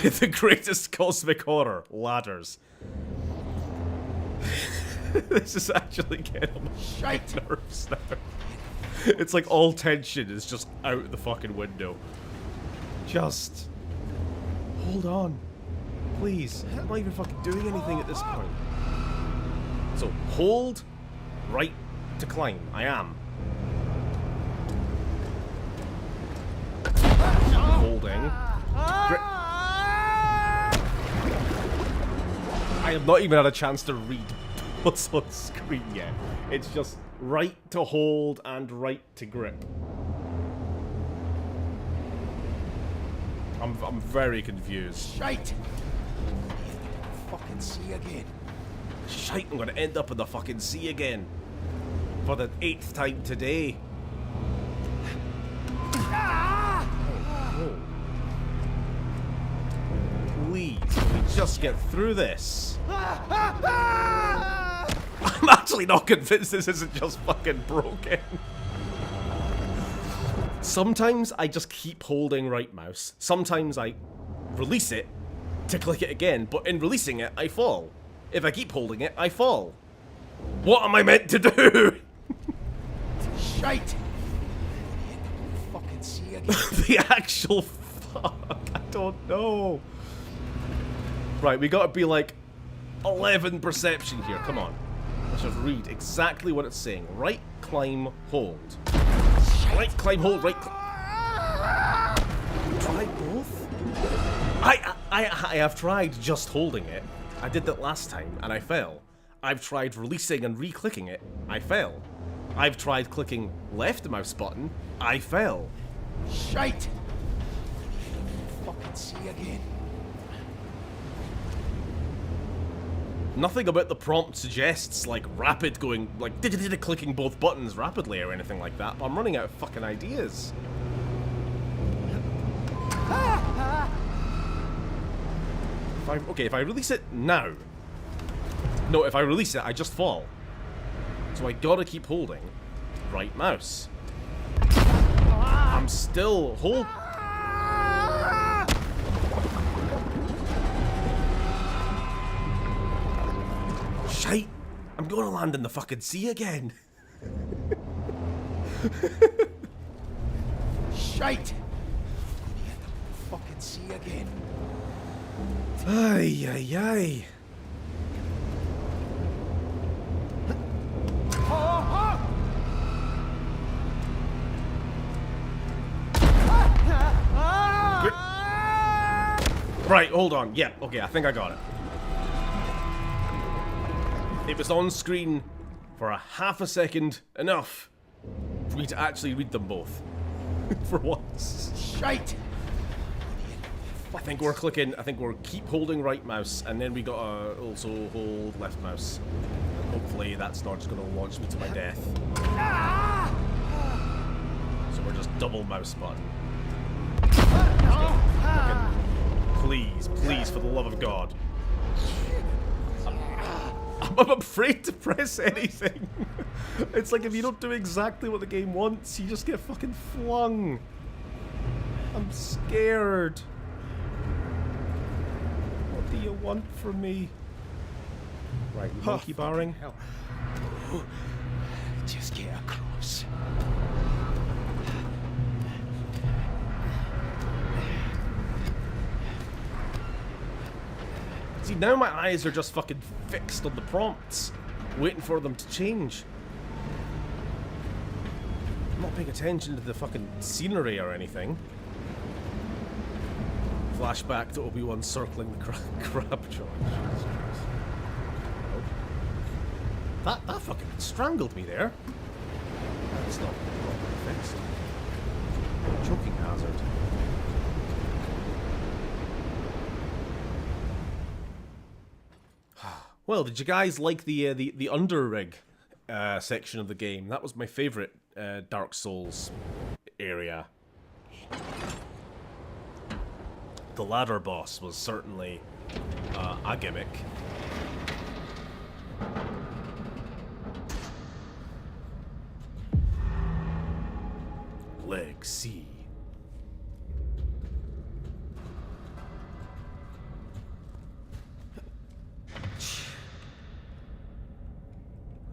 The greatest cosmic horror, ladders. This is actually getting on my nerves now. It's like all tension is just out the fucking window. Just hold on, please. I'm not even fucking doing anything at this point. So hold, right to climb. I am. Holding. I I have not even had a chance to read what's on screen yet. It's just right to hold and right to grip. I'm very confused. Shite! Fucking sea again. Shite, I'm gonna end up in the fucking sea again. For the 8th time today. Oh. Please, can we just get through this? I'm actually not convinced this isn't just fucking broken. Sometimes I just keep holding right mouse. Sometimes I release it to click it again, but in releasing it, I fall. If I keep holding it, I fall. What am I meant to do? Shite! Fucking see again. The actual fuck. I don't know. Right, we gotta be like 11 perception here. Come on. Let's just read exactly what it's saying. Right, climb, hold. Right, climb, hold, right. Try both? I have tried just holding it. I did that last time and I fell. I've tried releasing and re-clicking it. I fell. I've tried clicking left mouse button. I fell. Shite! Fucking see again. Nothing about the prompt suggests like rapid going, like clicking both buttons rapidly or anything like that. But I'm running out of fucking ideas. If I release it now. No, if I release it, I just fall. So I gotta keep holding right mouse. I'm still Shite! I'm gonna land in the fucking sea again. Shite! Fucking see again. Ay, ay, ay. Right, hold on. Yeah, okay, I think I got it. It was on screen for a half a second, enough for me to actually read them both. For once. Shite! I think we're keep holding right mouse, and then we gotta also hold left mouse. Hopefully that's not just gonna launch me to my death. So we're just double mouse button. Please, please, for the love of God. I'm afraid to press anything. It's like if you don't do exactly what the game wants, you just get fucking flung. I'm scared. What do you want from me? Right, monkey barring. Hell. Just get across. See, now my eyes are just fucking fixed on the prompts, waiting for them to change. I'm not paying attention to the fucking scenery or anything. Flashback to Obi-Wan circling the crab jaw. Oh. That fucking strangled me there. That's not properly fixed. Choking hazard. Well, did you guys like the under rig section of the game? That was my favorite Dark Souls area. The ladder boss was certainly a gimmick. Leg C.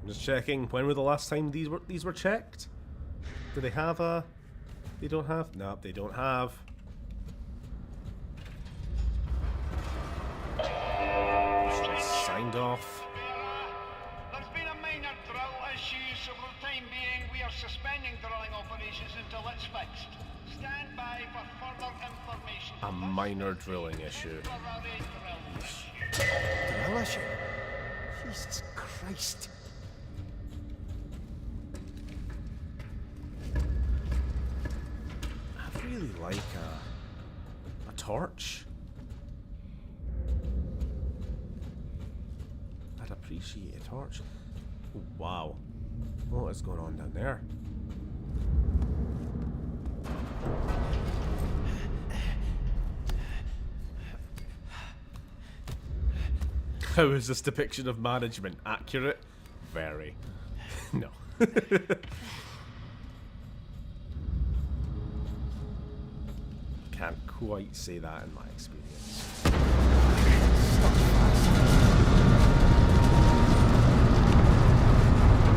Just checking. When were the last time these were checked? Do they have a? They don't have. No, they don't have. Signed off. There's been a minor drill issue, so for the time being we are suspending drilling operations until it's fixed. Stand by for further information. A minor drilling issue. Drill issue? Jesus Christ. I'd really like a torch. I'd appreciate a torch. Oh, wow. What is going on down there? How is this depiction of management accurate? Very. No. Can't quite say that in my experience. I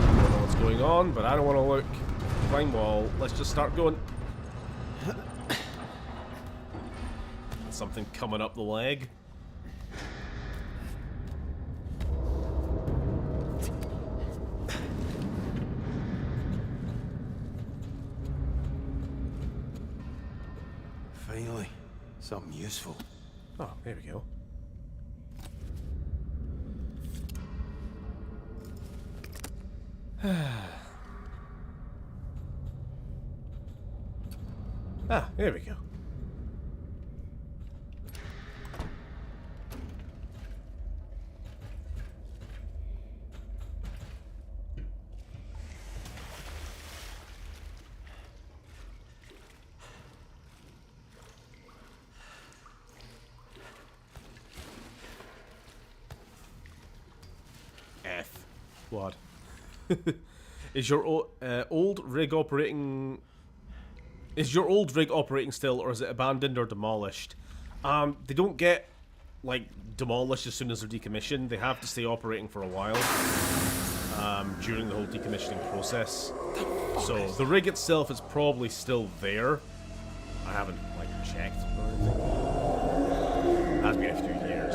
don't know what's going on, but I don't want to look. Fine wall. Let's just start going. Something coming up the leg. Finally, something useful. Oh, there we go. Ah, there we go. F. What? Is your old rig operating? Is your old rig operating still, or is it abandoned or demolished? They don't get like demolished as soon as they're decommissioned. They have to stay operating for a while during the whole decommissioning process. So the rig itself is probably still there. I haven't like checked or anything. It has been a few years.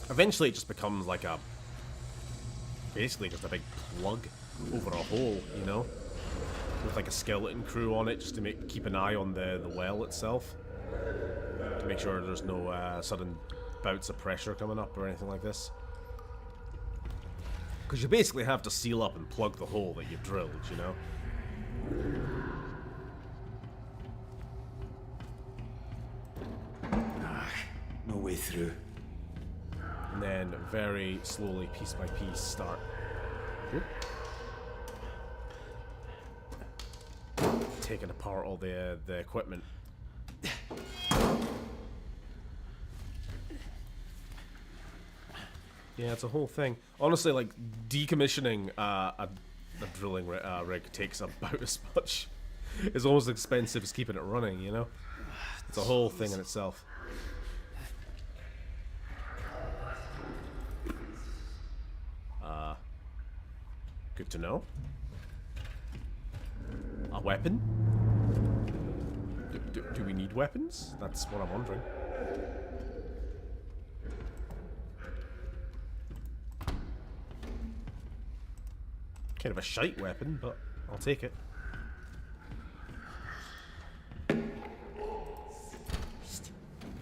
Eventually, it just becomes like a basically just a big plug over a hole, you know, with like a skeleton crew on it just to keep an eye on the well itself, to make sure there's no sudden bouts of pressure coming up or anything like this. Because you basically have to seal up and plug the hole that you've drilled, you know. No way through. And then very slowly, piece by piece, start. Whoop. Taking apart all the equipment. Yeah, it's a whole thing. Honestly, like decommissioning a drilling rig takes about as much. It's almost as expensive as keeping it running. You know, it's a whole thing in itself. Good to know. A weapon? Do we need weapons? That's what I'm wondering. Kind of a shite weapon, but I'll take it.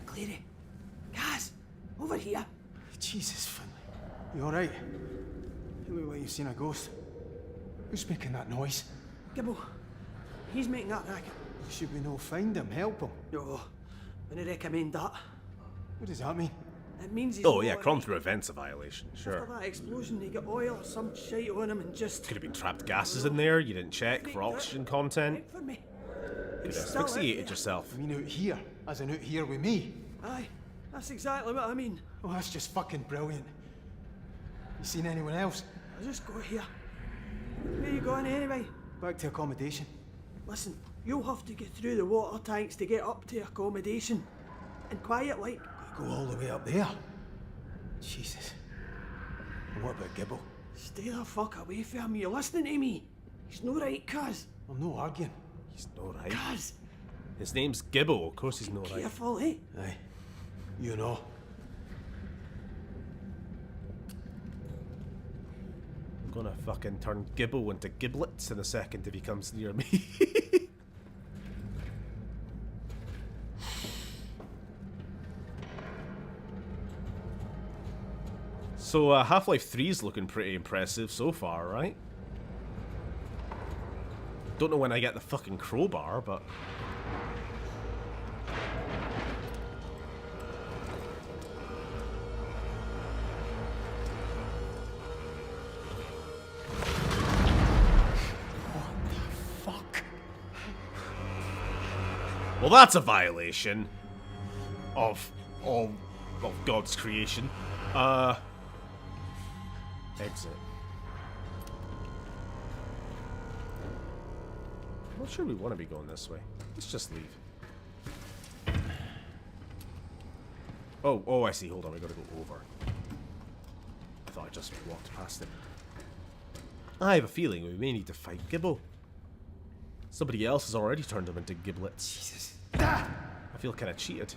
Clary. Gaz, over here. Jesus, Finley. You alright? You look like you've seen a ghost. Who's making that noise? Gibbo. He's making that racket. Should we no find him, help him? No, wouldn't recommend that. What does that mean? It means he's... Oh yeah, crawl through a vent's a violation, sure. After that explosion, he got oil or some shite on him and just... Could have been trapped gases in there, you didn't check for oxygen content. For me. Could have asphyxiated yourself. You mean out here? As in out here with me? Aye, that's exactly what I mean. Oh, that's just fucking brilliant. You seen anyone else? I'll just go here. Where you going anyway? Back to accommodation. Listen, you'll have to get through the water tanks to get up to accommodation. And quiet like. Go all the way up there? Jesus. And what about Gibbo? Stay the fuck away from him, you listening to me? He's no right, cuz. I'm no arguing. He's no right. Cuz. His name's Gibbo, of course he's no right. Careful, eh? Aye. You know. Gonna fucking turn Gibbo into giblets in a second if he comes near me. So Half-Life 3 is looking pretty impressive so far, right? Don't know when I get the fucking crowbar, but... Well, that's a violation of all of God's creation. Exit. I'm not sure we want to be going this way. Let's just leave. Oh, I see. Hold on, we gotta go over. I thought I just walked past it. I have a feeling we may need to fight Gibbo. Somebody else has already turned him into giblets. Jesus. I feel kind of cheated.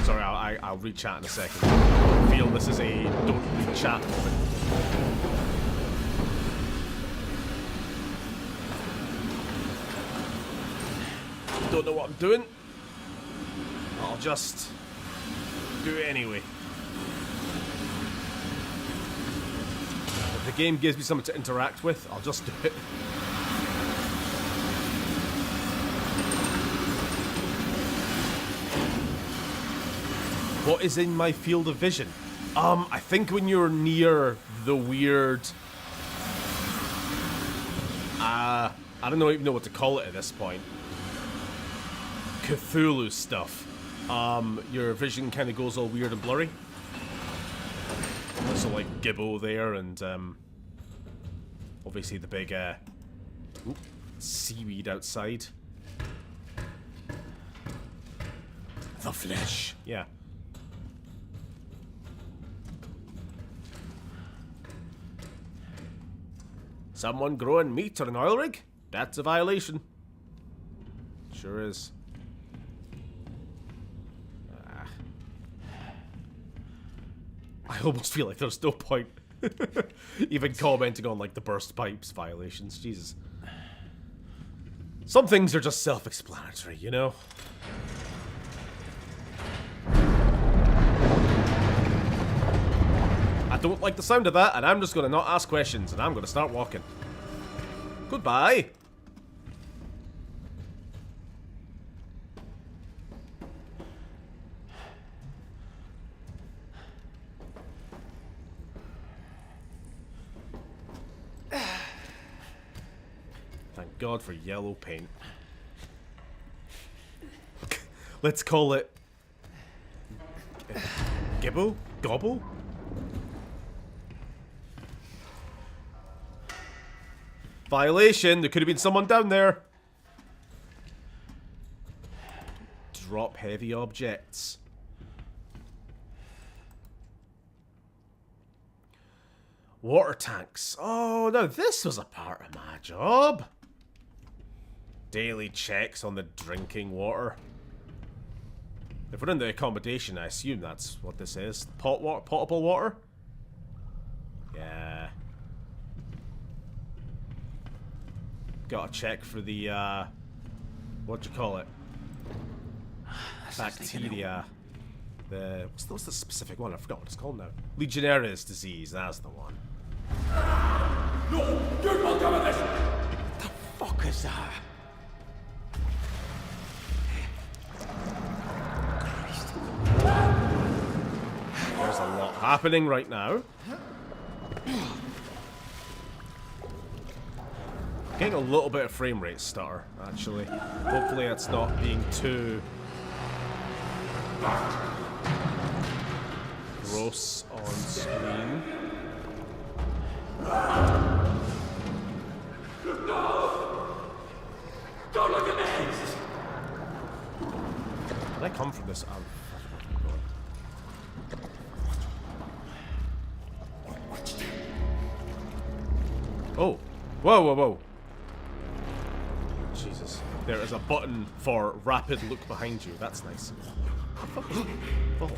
Sorry, I'll read chat in a second. I feel this is a don't read chat moment. Don't know what I'm doing. I'll just do it anyway. If the game gives me something to interact with, I'll just do it. What is in my field of vision? I think when you're near the weird... I don't even know what to call it at this point. Cthulhu stuff. Your vision kind of goes all weird and blurry. So like Gibbo there, and obviously the big seaweed outside. The flesh. Yeah. Someone growing meat on an oil rig? That's a violation. Sure is. I almost feel like there's no point even commenting on like the burst pipes violations. Jesus. Some things are just self-explanatory, you know? I don't like the sound of that, and I'm just gonna not ask questions, and I'm gonna start walking. Goodbye. Thank God for yellow paint. Let's call it... Gibbo? Gobble? Violation! There could have been someone down there! Drop heavy objects. Water tanks. Oh, now this was a part of my job. Daily checks on the drinking water. If we're in the accommodation, I assume that's what this is. Potable water? Yeah. Gotta check for the, what do you call it? Bacteria. What's the specific one? I forgot what it's called now. Legionnaires disease, that's the one. No! You're not doing this! What the fuck is that? There's a lot happening right now. Getting a little bit of frame rate stutter, actually. Hopefully it's not being too gross on screen. Don't look at me! Did I come from this? Oh. Whoa, whoa, whoa. Jesus. There is a button for rapid look behind you. That's nice. Oh.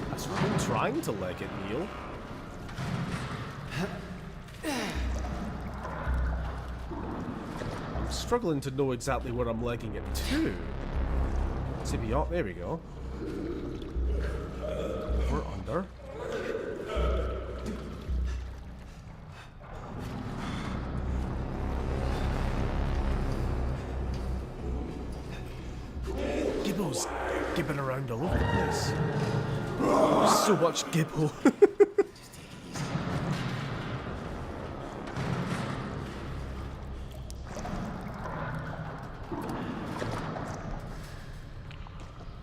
That's what I'm trying to leg it, Neil. I'm struggling to know exactly where I'm legging it to. Tippy up, there we go. Over, under. Gibbo's gibbing around all over the place. There's so much Gibbo.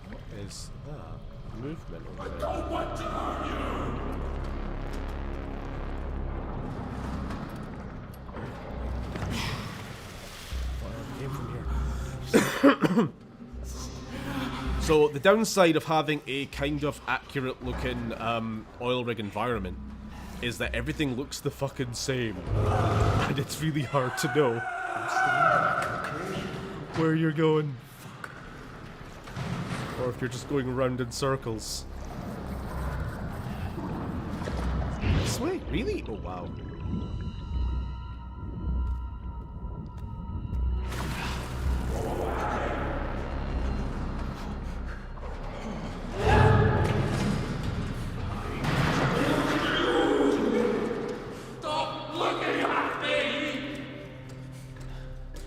What is that? Movement over there. Came from here. So the downside of having a kind of accurate looking oil rig environment is that everything looks the fucking same. And it's really hard to know where you're going. Or if you're just going around in circles. This way? Really? Oh wow.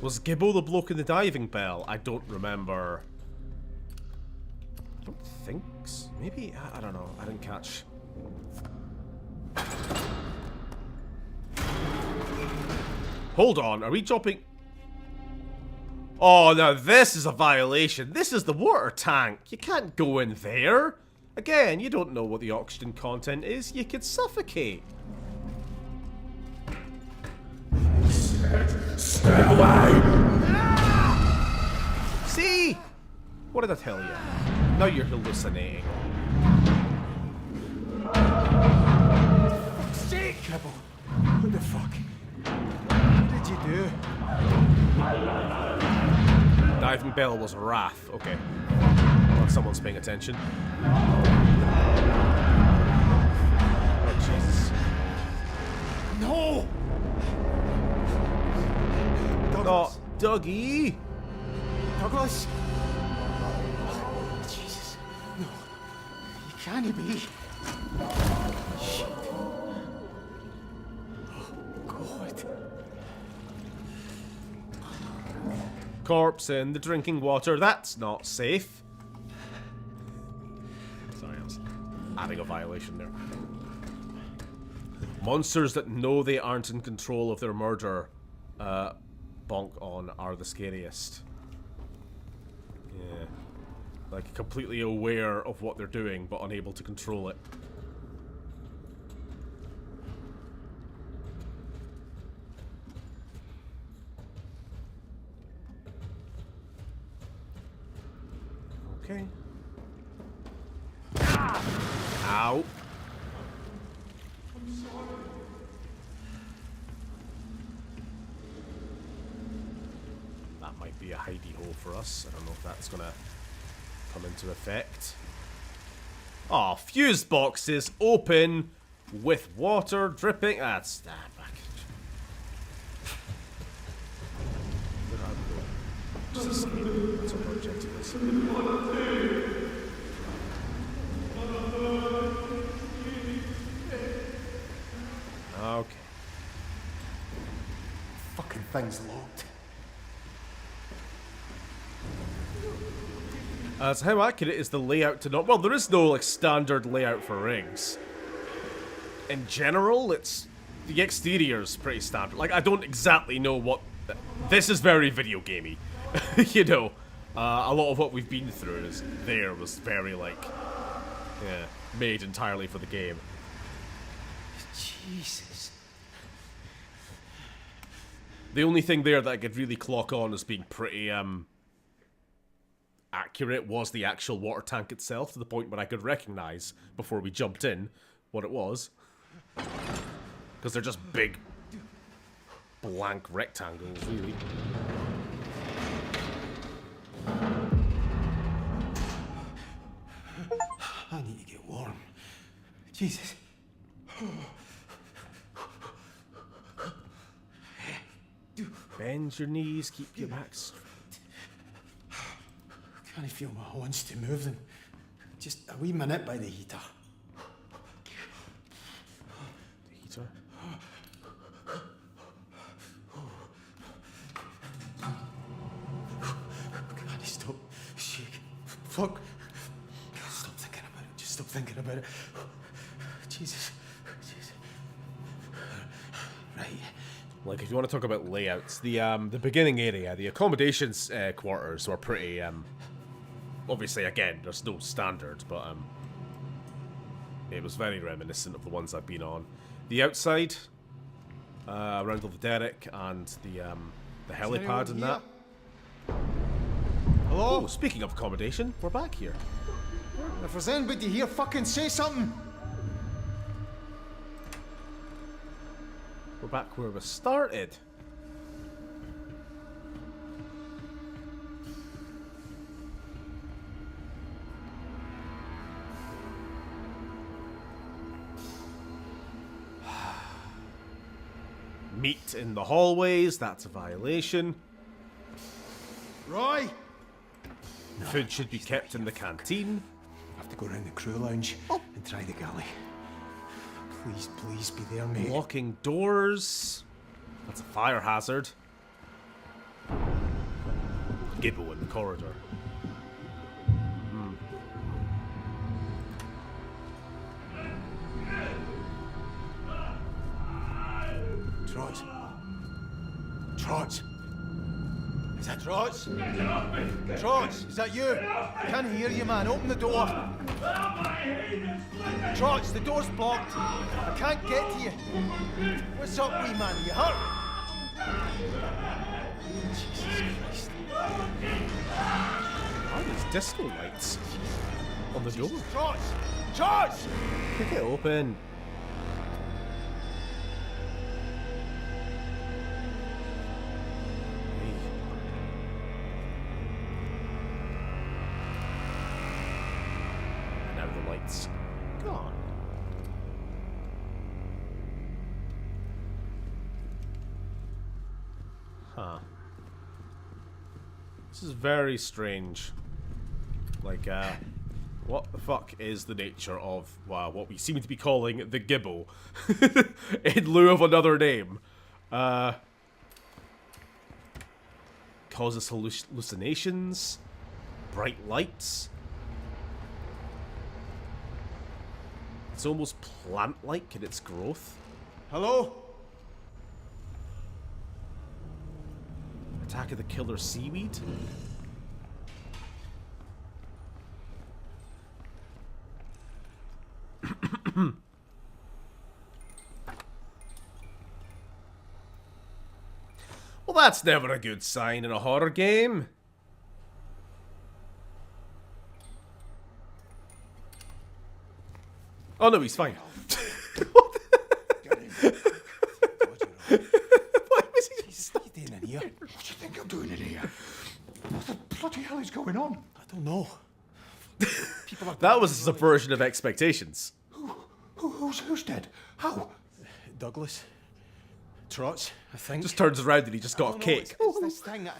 Was Gibbo the bloke in the diving bell? I don't remember. I don't think so. Maybe? I don't know. I didn't catch. Hold on. Are we dropping? Oh, now this is a violation. This is the water tank. You can't go in there. Again, you don't know what the oxygen content is. You could suffocate. Stay away! See? What did I tell you? Now you're hallucinating. Sake! Gibbo, what the fuck? What did you do? Diving bell was wrath. Okay. Well, someone's paying attention. Oh, Jesus. No! Not Dougie! Douglas? Jesus. No. You can't be. Shit. Oh, God. Corpse in the drinking water. That's not safe. Sorry, I was adding a violation there. Monsters that know they aren't in control of their murder, bonk on, are the scariest. Yeah. Like, completely aware of what they're doing, but unable to control it. Okay. Ow. That might be a hidey hole for us. I don't know if that's gonna come into effect. Oh, fuse boxes open with water dripping. That's back. Where are we going? Just escape. That's what our objective is. Okay. Fucking thing's locked. So how accurate is the layout to not? Well, there is no like standard layout for rigs. In general, it's the exterior's pretty standard. Like, I don't exactly know what. This is very video gamey. You know, a lot of what we've been through was very like, yeah, made entirely for the game. Jesus. The only thing there that I could really clock on as being pretty accurate was the actual water tank itself, to the point where I could recognize before we jumped in what it was. Because they're just big, blank rectangles, really. I need to get warm. Jesus. Bend your knees, keep your back straight. Can't feel my hands to move them. Just a wee minute by the heater. The heater? Can't stop shaking. Fuck. Stop thinking about it. Just stop thinking about it. Jesus. Jesus. Right. Like, if you want to talk about layouts, the beginning area, the accommodations quarters were pretty, obviously, again, there's no standard, but, it was very reminiscent of the ones I've been on. The outside, around all the derrick and the helipad and that. Hello? Oh, speaking of accommodation, we're back here. If there's anybody here, fucking say something. We're back where we started. Meat in the hallways, that's a violation. Roy! Food should be kept in the canteen. I have to go around the crew lounge and try the galley. Please, please be there, mate. Locking doors. That's a fire hazard. Gibbo in the corridor. Trots. Trots. Is that Trots? Trots, is that you? I can't hear you, man. Open the door. Trots, the door's blocked. I can't get to you. What's up, wee man? You hurt? Jesus Christ. Why are these disco lights on the door? Trots! Trots! Kick it open. Now the lights gone. Huh. This is very strange. Like, what the fuck is the nature of, well, what we seem to be calling the Gibbo in lieu of another name? Causes hallucinations, bright lights. It's almost plant-like in its growth. Hello? Attack of the killer seaweed. Well, that's never a good sign in a horror game. Oh no, he's fine. What? Why was he just Staying in here? What do you think I'm doing in here? What the bloody hell is going on? I don't know. People are That was a subversion of expectations. Who's dead? How? Douglas. Trots, I think. Just turns around and he just got a cake. It's this thing. I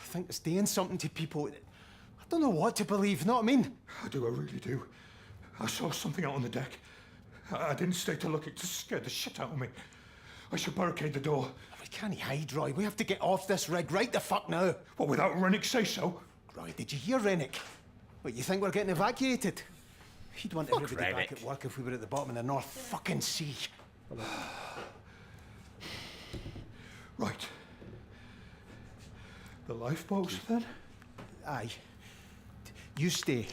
think it's doing something to people. I don't know what to believe, know what I mean? I do, I really do. I saw something out on the deck. I didn't stay to look, it just scared the shit out of me. I should barricade the door. We can't hide, Roy. We have to get off this rig right the fuck now. What, without Rennick say so? Roy, did you hear Rennick? What, you think we're getting evacuated? He'd want everybody Rennick. back at work if we were at the bottom of the North fucking Sea. Right. The lifeboats, then? Aye. You stay.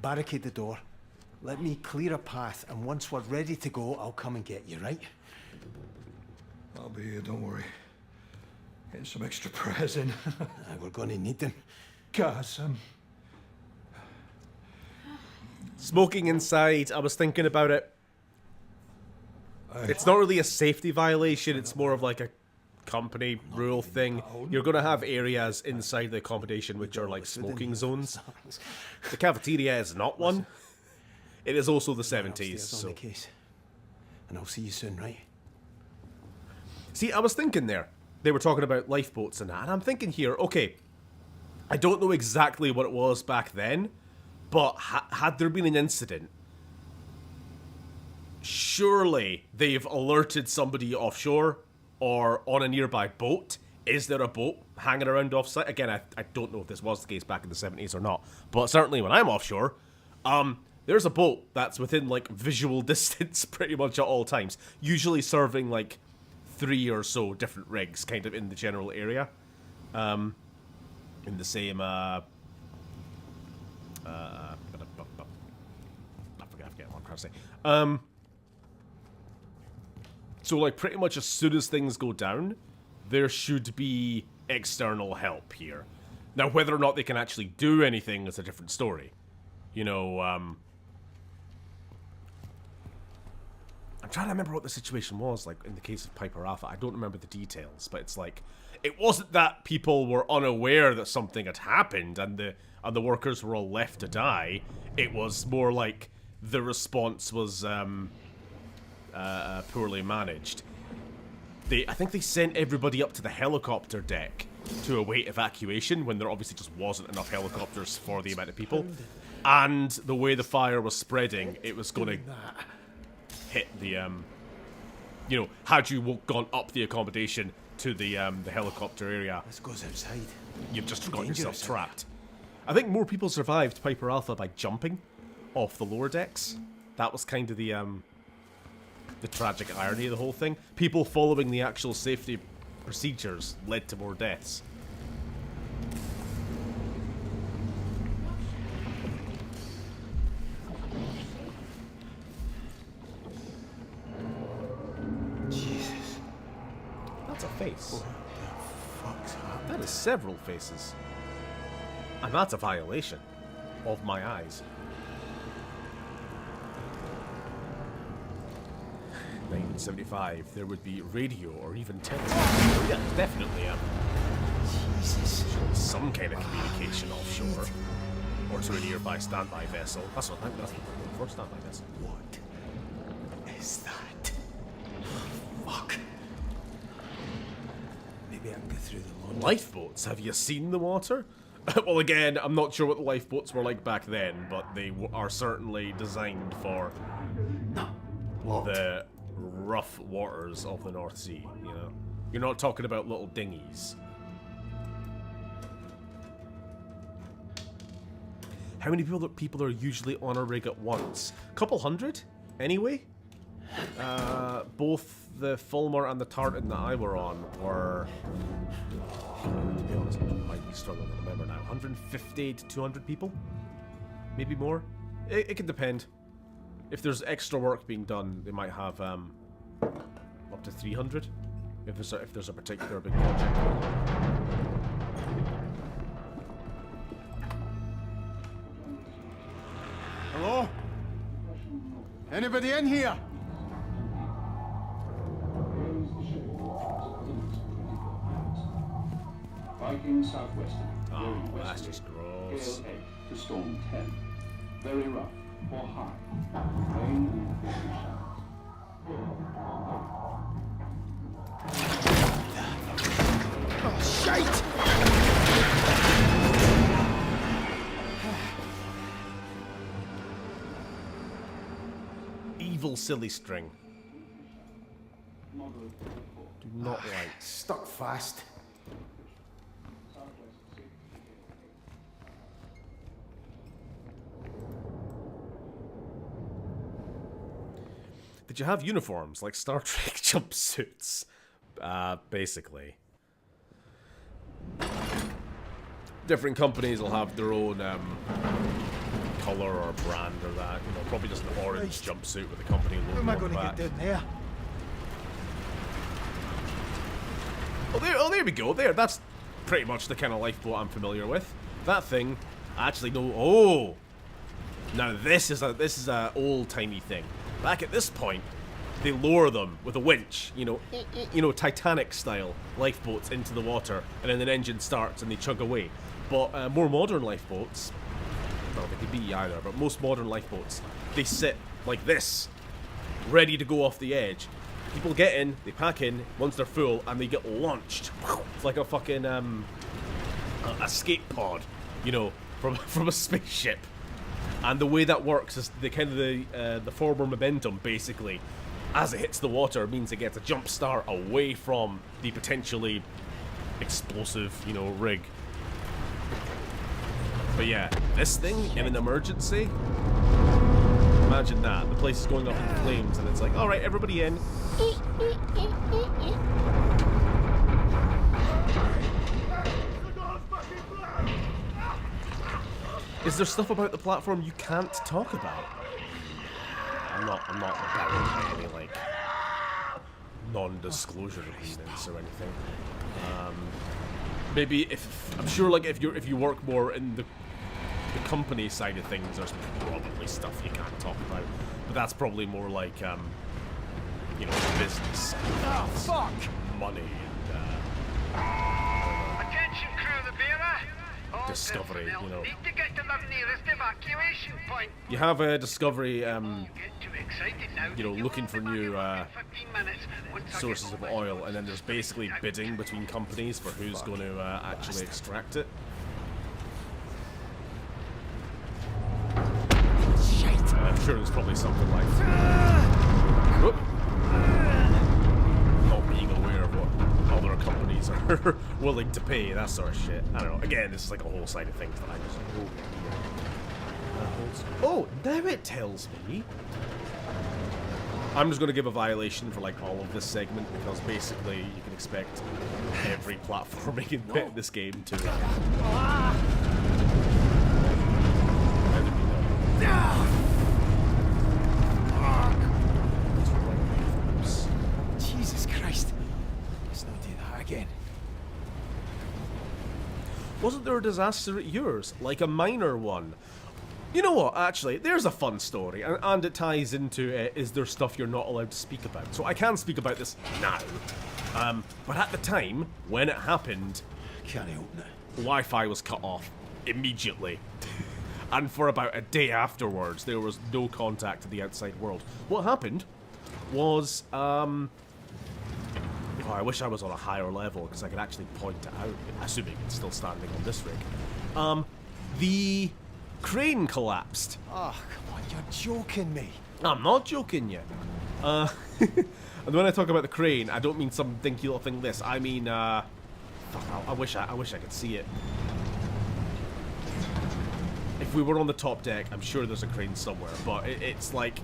Barricade the door. Let me clear a path, and once we're ready to go, I'll come and get you, right? I'll be here, don't worry. Getting some extra prayers in. Aye, we're gonna need them. Guys, Smoking inside, I was thinking about it. It's not really a safety violation, it's more of like a company rule thing. You're going to have areas inside the accommodation which are like smoking zones. The cafeteria is not one. It is also the 70s. So. And I'll see you soon, right? See, I was thinking there. They were talking about lifeboats and that, and I'm thinking here, okay, I don't know exactly what it was back then, but had there been an incident, surely they've alerted somebody offshore or on a nearby boat. Is there a boat hanging around offsite? Again, I don't know if this was the case back in the 70s or not, but certainly when I'm offshore, there's a boat that's within, like, visual distance pretty much at all times, usually serving, like, 3 or so different rigs kind of in the general area. In the same, I forget what I'm trying to say. So, like, pretty much as soon as things go down, there should be external help here. Now, whether or not they can actually do anything is a different story. You know, I'm trying to remember what the situation was, like, in the case of Piper Alpha. I don't remember the details, but it's like, it wasn't that people were unaware that something had happened and the workers were all left to die. It was more like the response was poorly managed. I think they sent everybody up to the helicopter deck to await evacuation when there obviously just wasn't enough helicopters for the amount of people. And the way the fire was spreading, it was going to hit the, you know, had you gone up the accommodation to the helicopter area, This goes outside. you've just got yourself trapped. I think more people survived Piper Alpha by jumping off the lower decks. That was kind of the tragic irony of the whole thing. People following the actual safety procedures led to more deaths. Jesus. That's a face. What the fuck's happened? That is several faces. And that's a violation of my eyes. 1975, there would be radio or even television. Yeah, definitely. Jesus. Some kind of communication offshore. Or to a nearby standby vessel. That's what that's the first standby vessel. What is that? Fuck. Maybe I can go through the laundry. Lifeboats? Have you seen the water? Well, again, I'm not sure what the lifeboats were like back then, but they are certainly designed for the rough waters of the North Sea, you know? You're not talking about little dinghies. How many people are usually on a rig at once? A couple hundred, anyway? Both the Fulmar and the Tartan that I were on were, to be honest, I might be struggling to remember now, 150 to 200 people? Maybe more? It can depend. If there's extra work being done, they might have up to 300. If there's a particular big project. Hello? Anybody in here? Viking Southwestern. Oh, that's just gross. Gale 8 to storm 10. Very rough or high. Rain and heavy showers. Oh, shite! Evil silly string. Do not like. Stuck fast. Did you have uniforms like Star Trek jumpsuits? Basically. Different companies will have their own color or brand or that. You know, probably just an orange jumpsuit with a company logo. How am I on going the to back. get down there? Oh, there we go. There, that's pretty much the kind of lifeboat I'm familiar with. That thing, I actually know. Oh, now this is a old timey thing. Back at this point, they lower them with a winch, you know, Titanic style lifeboats into the water, and then an engine starts and they chug away. But more modern lifeboats, well, they could be either, but most modern lifeboats, they sit like this, ready to go off the edge. People get in, they pack in, once they're full, and they get launched. It's like a fucking escape pod, you know, from a spaceship. And the way that works is the kind of the forward momentum, basically, as it hits the water, means it gets a jump start away from the potentially explosive, you know, rig. But yeah, this thing in an emergency, imagine that. The place is going up in flames and it's like, alright, everybody in. Is there stuff about the platform you can't talk about? I'm not bound by any, like, non-disclosure agreements or anything. Maybe I'm sure, like, if you work more in the company side of things, there's probably stuff you can't talk about. But that's probably more like, you know, business. Oh, fuck! Money and, Attention, crew, the bearer. All Discovery, personnel you know. need to get to their nearest evacuation point. you have a Discovery, Get too excited now. you know, looking for new 15 minutes. Once I sources get of oil, and then there's basically bidding between companies for who's going to actually extract it. I'm sure there's probably something like Whoop. Not being aware of what other companies are willing to pay, that sort of shit. I don't know. Again, this is like a whole side of things that I just Oh, now it tells me. I'm just going to give a violation for like all of this segment because basically you can expect every platforming bit in this game to. Jesus Christ. Let's not do that again. Wasn't there a disaster at yours? Like a minor one? You know what, actually, there's a fun story, and it ties into, is there stuff you're not allowed to speak about? So I can speak about this now, but at the time, when it happened, Can't open it. Wi-Fi was cut off immediately. And for about a day afterwards, there was no contact to the outside world. What happened was, oh, I wish I was on a higher level, because I could actually point it out, assuming it's still standing on this rig. The crane collapsed. Oh, come on, you're joking me. I'm not joking you. And when I talk about the crane, I don't mean some dinky little thing this. I mean, fuck, I wish I could see it. If we were on the top deck, I'm sure there's a crane somewhere, but it's like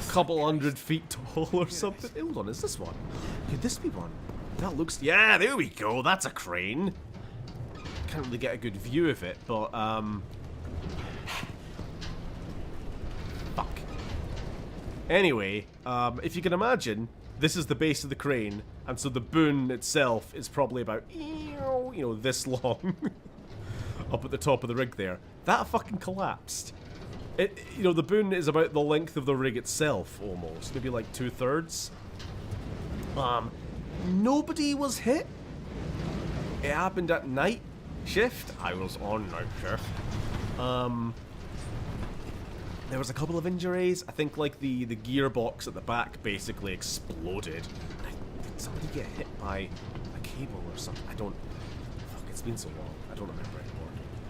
a couple 100 feet tall or something. Hold on, is this one? Could this be one? That looks... Yeah, there we go. That's a crane. Can't really get a good view of it, but, fuck. Anyway, if you can imagine, this is the base of the crane, and so the boom itself is probably about, you know, this long. Up at the top of the rig there. That fucking collapsed. It, you know, the boom is about the length of the rig itself, almost. Maybe like 2/3. Nobody was hit. It happened at night shift. I was on night shift. There was a couple of injuries. I think like the gearbox at the back basically exploded. Did somebody get hit by a cable or something? I don't... Fuck, it's been so long. I don't remember anymore.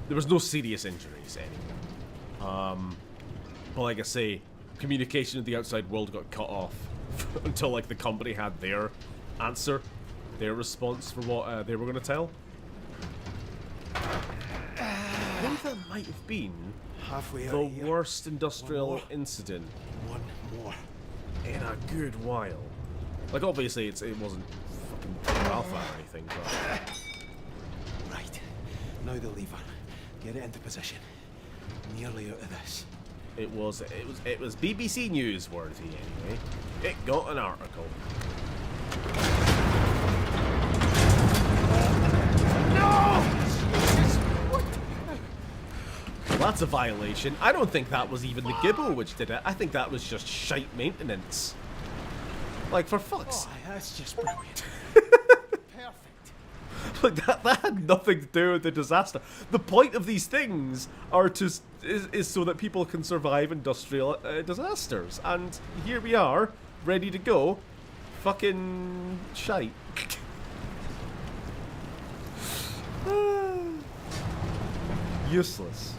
There was no serious injuries anyway. But like I say, communication with the outside world got cut off until like the company had their answer, their response for what they were going to tell. I think that might have been Halfway the out here. worst industrial incident One more. in a good while. Like obviously it wasn't fucking Alpha or anything, but... Right. Now the lever. Get it into position. Nearly out of this. It was BBC News worthy anyway. It got an article. No! Jesus, what? That's a violation. I don't think that was even the Gibbo which did it. I think that was just shite maintenance. Like, for fuck's sake. Oh, that's just brilliant. Like that had nothing to do with the disaster. The point of these things are is so that people can survive industrial disasters. And here we are, ready to go. Fucking shite. Useless.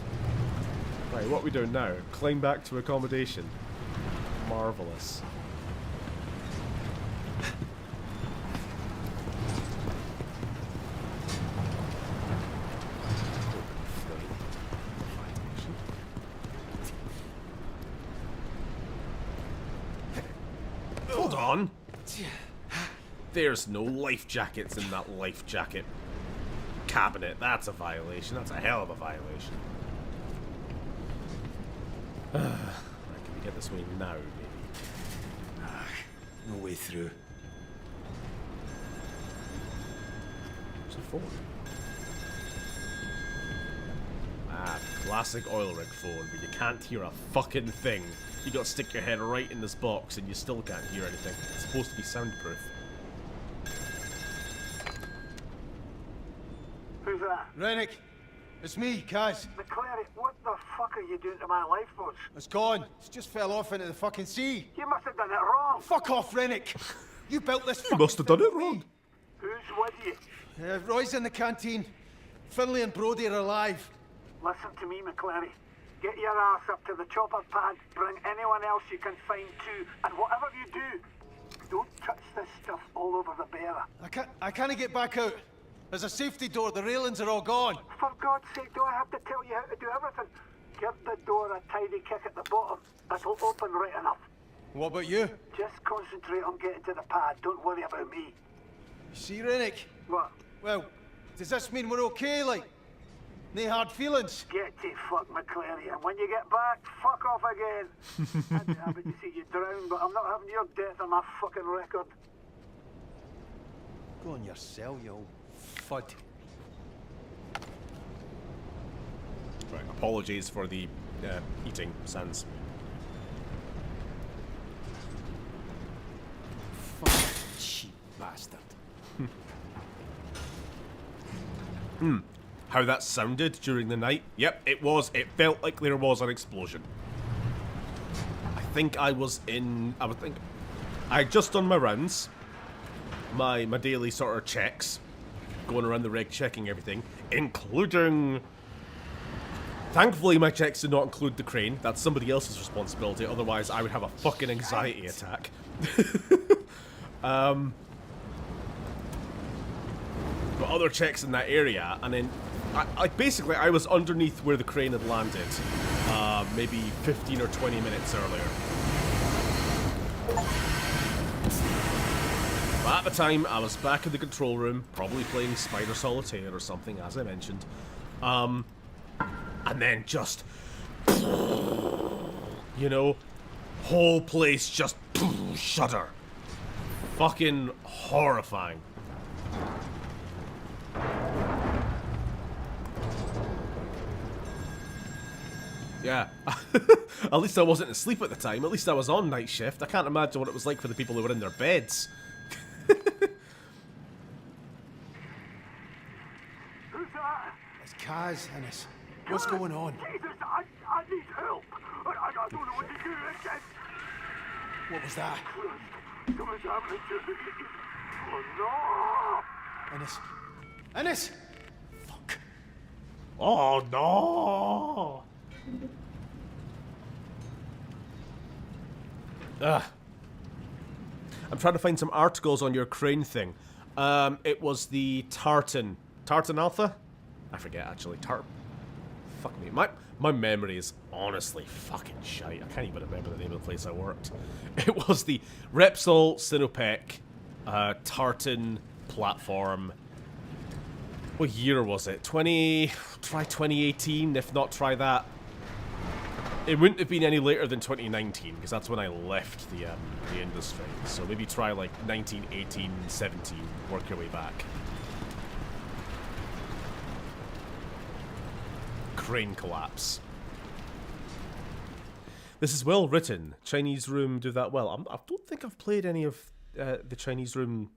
Right, what are we doing now? Climb back to accommodation. Marvelous. Hold on. There's no life jackets in that life jacket cabinet. That's a violation. That's a hell of a violation. Right, can we get this way now, maybe? No way through. There's a phone. Ah, classic oil rig phone, but you can't hear a fucking thing. You gotta stick your head right in this box and you still can't hear anything. It's supposed to be soundproof. Who's that? Rennick, it's me, Kaz. McClary, what the fuck are you doing to my lifeboats? It's gone. It's just fell off into the fucking sea. You must have done it wrong. Fuck off, Rennick. You built this fucking must have done it wrong. Who's with you? Roy's in the canteen. Finlay and Brody are alive. Listen to me, McClary. Get your ass up to the chopper pad, bring anyone else you can find too, and whatever you do, don't touch this stuff all over the bearer. I can't get back out. There's a safety door, the railings are all gone. For God's sake, do I have to tell you how to do everything? Give the door a tidy kick at the bottom. It'll open right enough. What about you? Just concentrate on getting to the pad, don't worry about me. You see, Rennick? What? Well, does this mean we're okay, like? No hard feelings? Get to fuck, McClary, and when you get back, fuck off again. I'd be happy to see you drown, but I'm not having your death on my fucking record. Go on yourself, you old fud. Right, apologies for the eating sans. Fucking cheap bastard. How that sounded during the night? Yep, it was. It felt like there was an explosion. I think I was in... I had just done my rounds. My daily sort of checks. Going around the rig, checking everything. Including... Thankfully, my checks did not include the crane. That's somebody else's responsibility. Otherwise, I would have a fucking anxiety attack. But other checks in that area, and then basically I was underneath where the crane had landed, maybe 15 or 20 minutes earlier. But at the time, I was back in the control room, probably playing Spider Solitaire or something, as I mentioned. And then just, you know, whole place just shudder. Fucking horrifying. Yeah. At least I wasn't asleep at the time. At least I was on night shift. I can't imagine what it was like for the people who were in their beds. Who's that? It's Kaz, Ennis. What's going on? Jesus, I need help. I don't know what to do. What was that? Something's happening to me. Oh no! Ennis. Ennis! Fuck. Oh no! Ugh. I'm trying to find some articles on your crane thing. It was the Tartan Alpha? I forget actually. Fuck me. My memory is honestly fucking shite. I can't even remember the name of the place I worked. It was the Repsol Sinopec Tartan platform. What year was it? Try 2018, if not try that. It wouldn't have been any later than 2019, because that's when I left the industry. So maybe try like 19, 18, 17, work your way back. Crane collapse. This is well written. Chinese Room do that well. I don't think I've played any of the Chinese Room,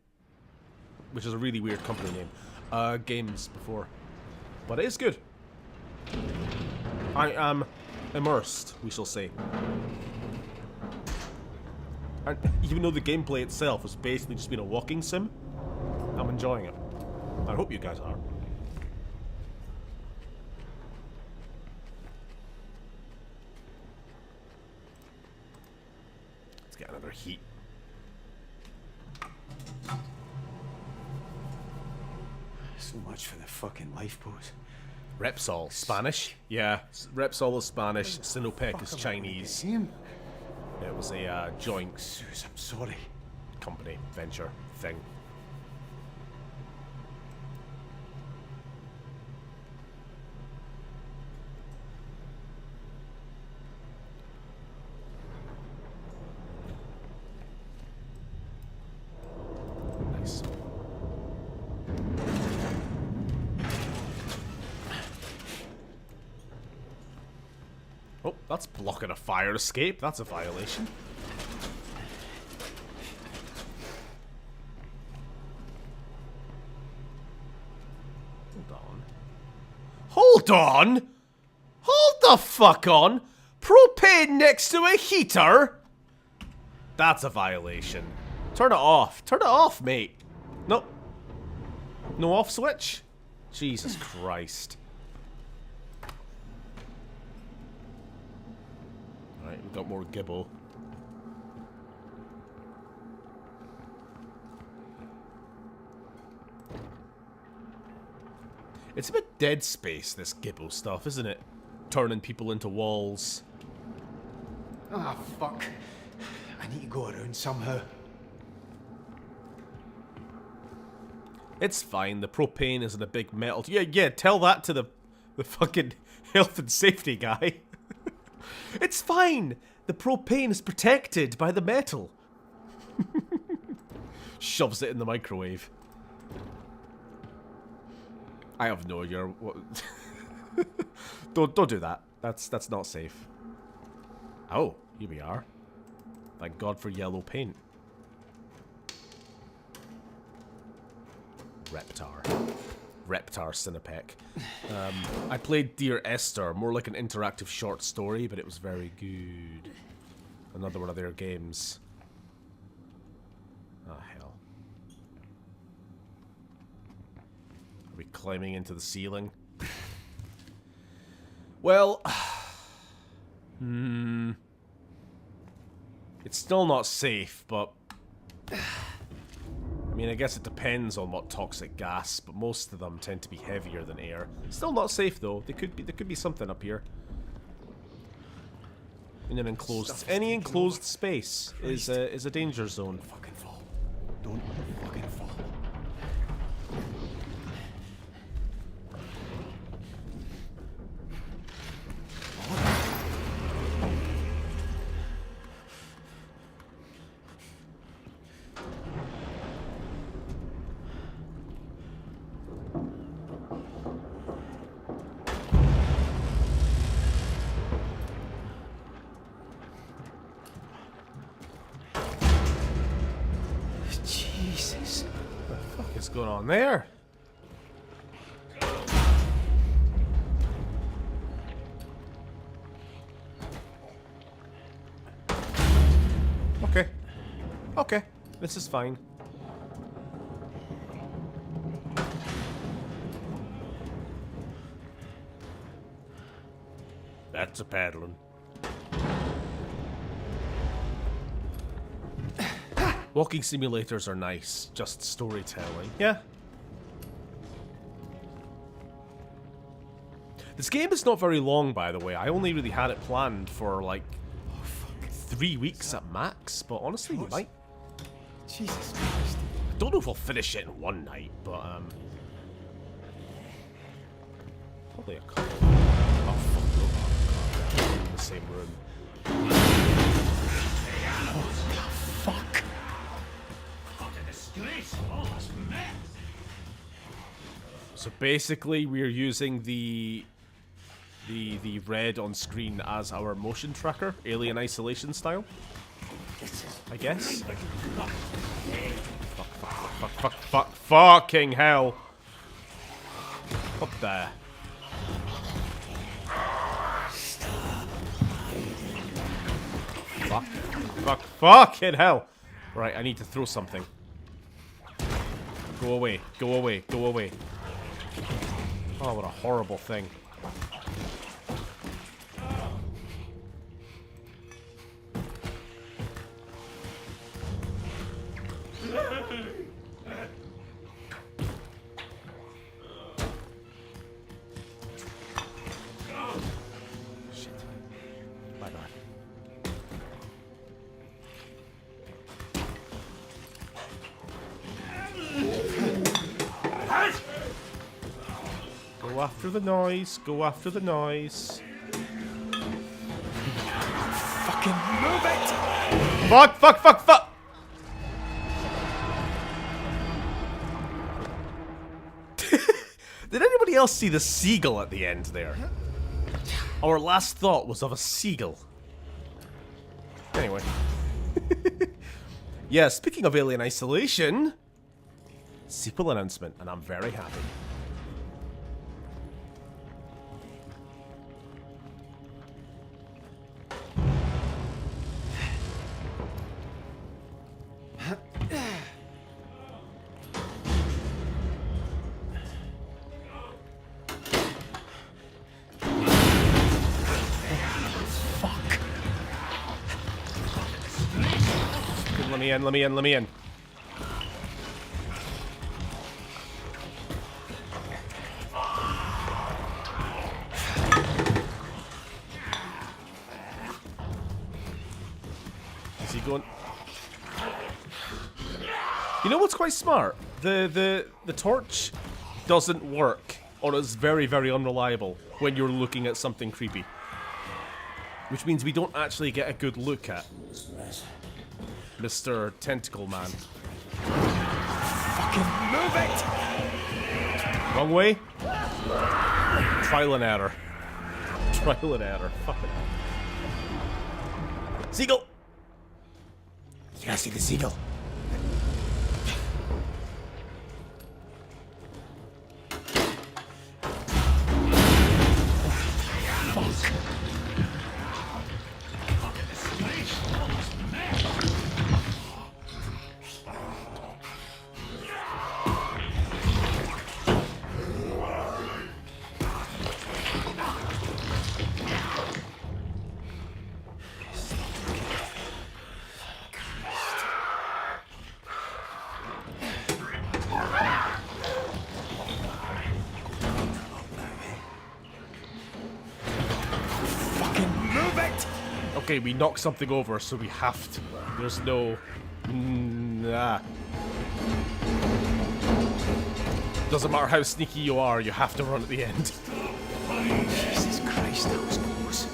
which is a really weird company name, games before. But it is good. I am immersed, we shall say. And even though the gameplay itself has basically just been a walking sim, I'm enjoying it. I hope you guys are. Let's get another heat. So much for the fucking lifeboat. Repsol, Spanish? Yeah, Repsol is Spanish, Sinopec is Chinese. It was a joint Suze, I'm sorry. company, venture, thing. Nice. Oh, that's blocking a fire escape. That's a violation. Hold on! Hold the fuck on! Propane next to a heater? That's a violation. Turn it off. Turn it off, mate. Nope. No off switch? Jesus Christ. Alright, we've got more gibbo. It's a bit Dead Space, this gibbo stuff, isn't it? Turning people into walls. Ah, fuck. I need to go around somehow. It's fine, the propane isn't a big metal. Yeah, tell that to the fucking health and safety guy. It's fine, the propane is protected by the metal. Shoves it in the microwave. I have no idea what. Don't do that. That's not safe. Oh, here we are. Thank God for yellow paint. Reptar Cinepec. I played Dear Esther, more like an interactive short story, but it was very good. Another one of their games. Oh, hell. Are we climbing into the ceiling? Well... It's still not safe, but... I mean, I guess it depends on what toxic gas, but most of them tend to be heavier than air. Still not safe though. There could be something up here. In an enclosed, any enclosed space is a danger zone. Fucking fall. Don't fucking fall. Jesus. What the fuck is going on there? Okay. Okay. This is fine. That's a paddling. Walking simulators are nice, just storytelling. Yeah. This game is not very long, by the way. I only really had it planned for like 3 weeks at max, but honestly, we might. Jesus Christ. I don't know if I'll finish it in one night, but probably a couple. Oh fuck, no, God. In the same room. Fuck. So basically, we're using the the red on screen as our motion tracker, Alien Isolation style. I guess. Fuck, fucking hell. What the? Fucking hell. Right, I need to throw something. Go away, go away, go away. Oh, what a horrible thing. Go after the noise. Go after the noise. Fucking move it! Fuck! Did anybody else see the seagull at the end there? Our last thought was of a seagull. Anyway. Yeah, speaking of Alien Isolation, sequel announcement, and I'm very happy. Let me in. Is he going? You know what's quite smart? The torch doesn't work, or is very, very unreliable when you're looking at something creepy. Which means we don't actually get a good look at Mr. Tentacle Man. Fucking move it! Wrong way? Trial and error. Trial and error. Fucking hell. Seagull! You guys see the seagull? Okay, we knock something over, so we have to. There's no... Nah. Doesn't matter how sneaky you are, you have to run at the end. Jesus Christ, that was close.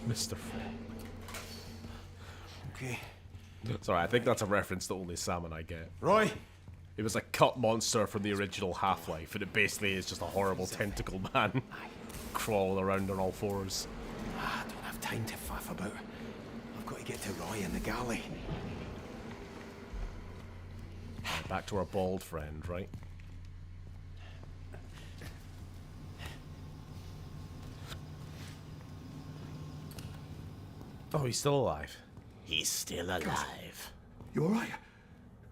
Mr. Fred. Okay. Sorry, I think that's a reference that only Sam and I get. Roy? It was a cut monster from the original Half-Life, and it basically is just a horrible tentacle man crawling around on all fours. I don't have time to faff about. I've got to get to Roy in the galley. Back to our bald friend, right? Oh, he's still alive. He's still alive. You alright?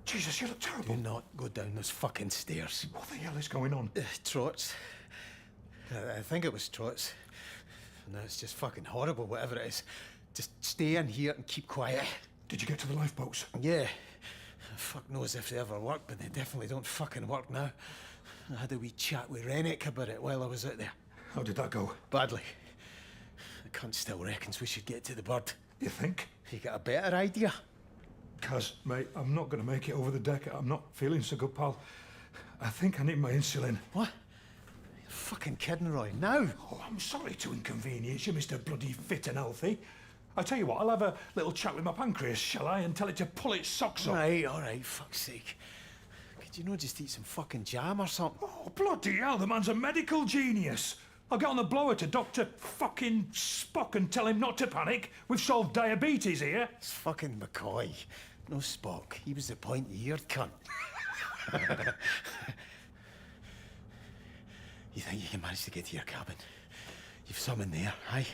Jesus, you look terrible. Do not go down those fucking stairs. What the hell is going on? Trots. I think it was Trots. No, it's just fucking horrible, whatever it is. Just stay in here and keep quiet. Did you get to the lifeboats? Yeah. Fuck knows if they ever work, but they definitely don't fucking work now. I had a wee chat with Rennick about it while I was out there. How did that go? Badly. The cunt still reckons we should get to the bird. You think? You got a better idea? Kaz, mate, I'm not going to make it over the deck. I'm not feeling so good, pal. I think I need my insulin. What? You're fucking kidding, Roy. Now? Oh, I'm sorry to inconvenience you, Mr. Bloody Fit and Healthy. I tell you what, I'll have a little chat with my pancreas, shall I, and tell it to pull its socks up. All right, fuck's sake. Do you know, just eat some fucking jam or something? Oh, bloody hell, the man's a medical genius. I'll get on the blower to Dr. fucking Spock and tell him not to panic. We've solved diabetes here. It's fucking McCoy. No Spock. He was the pointy-eared cunt. You think you can manage to get to your cabin? You've some in there, aye?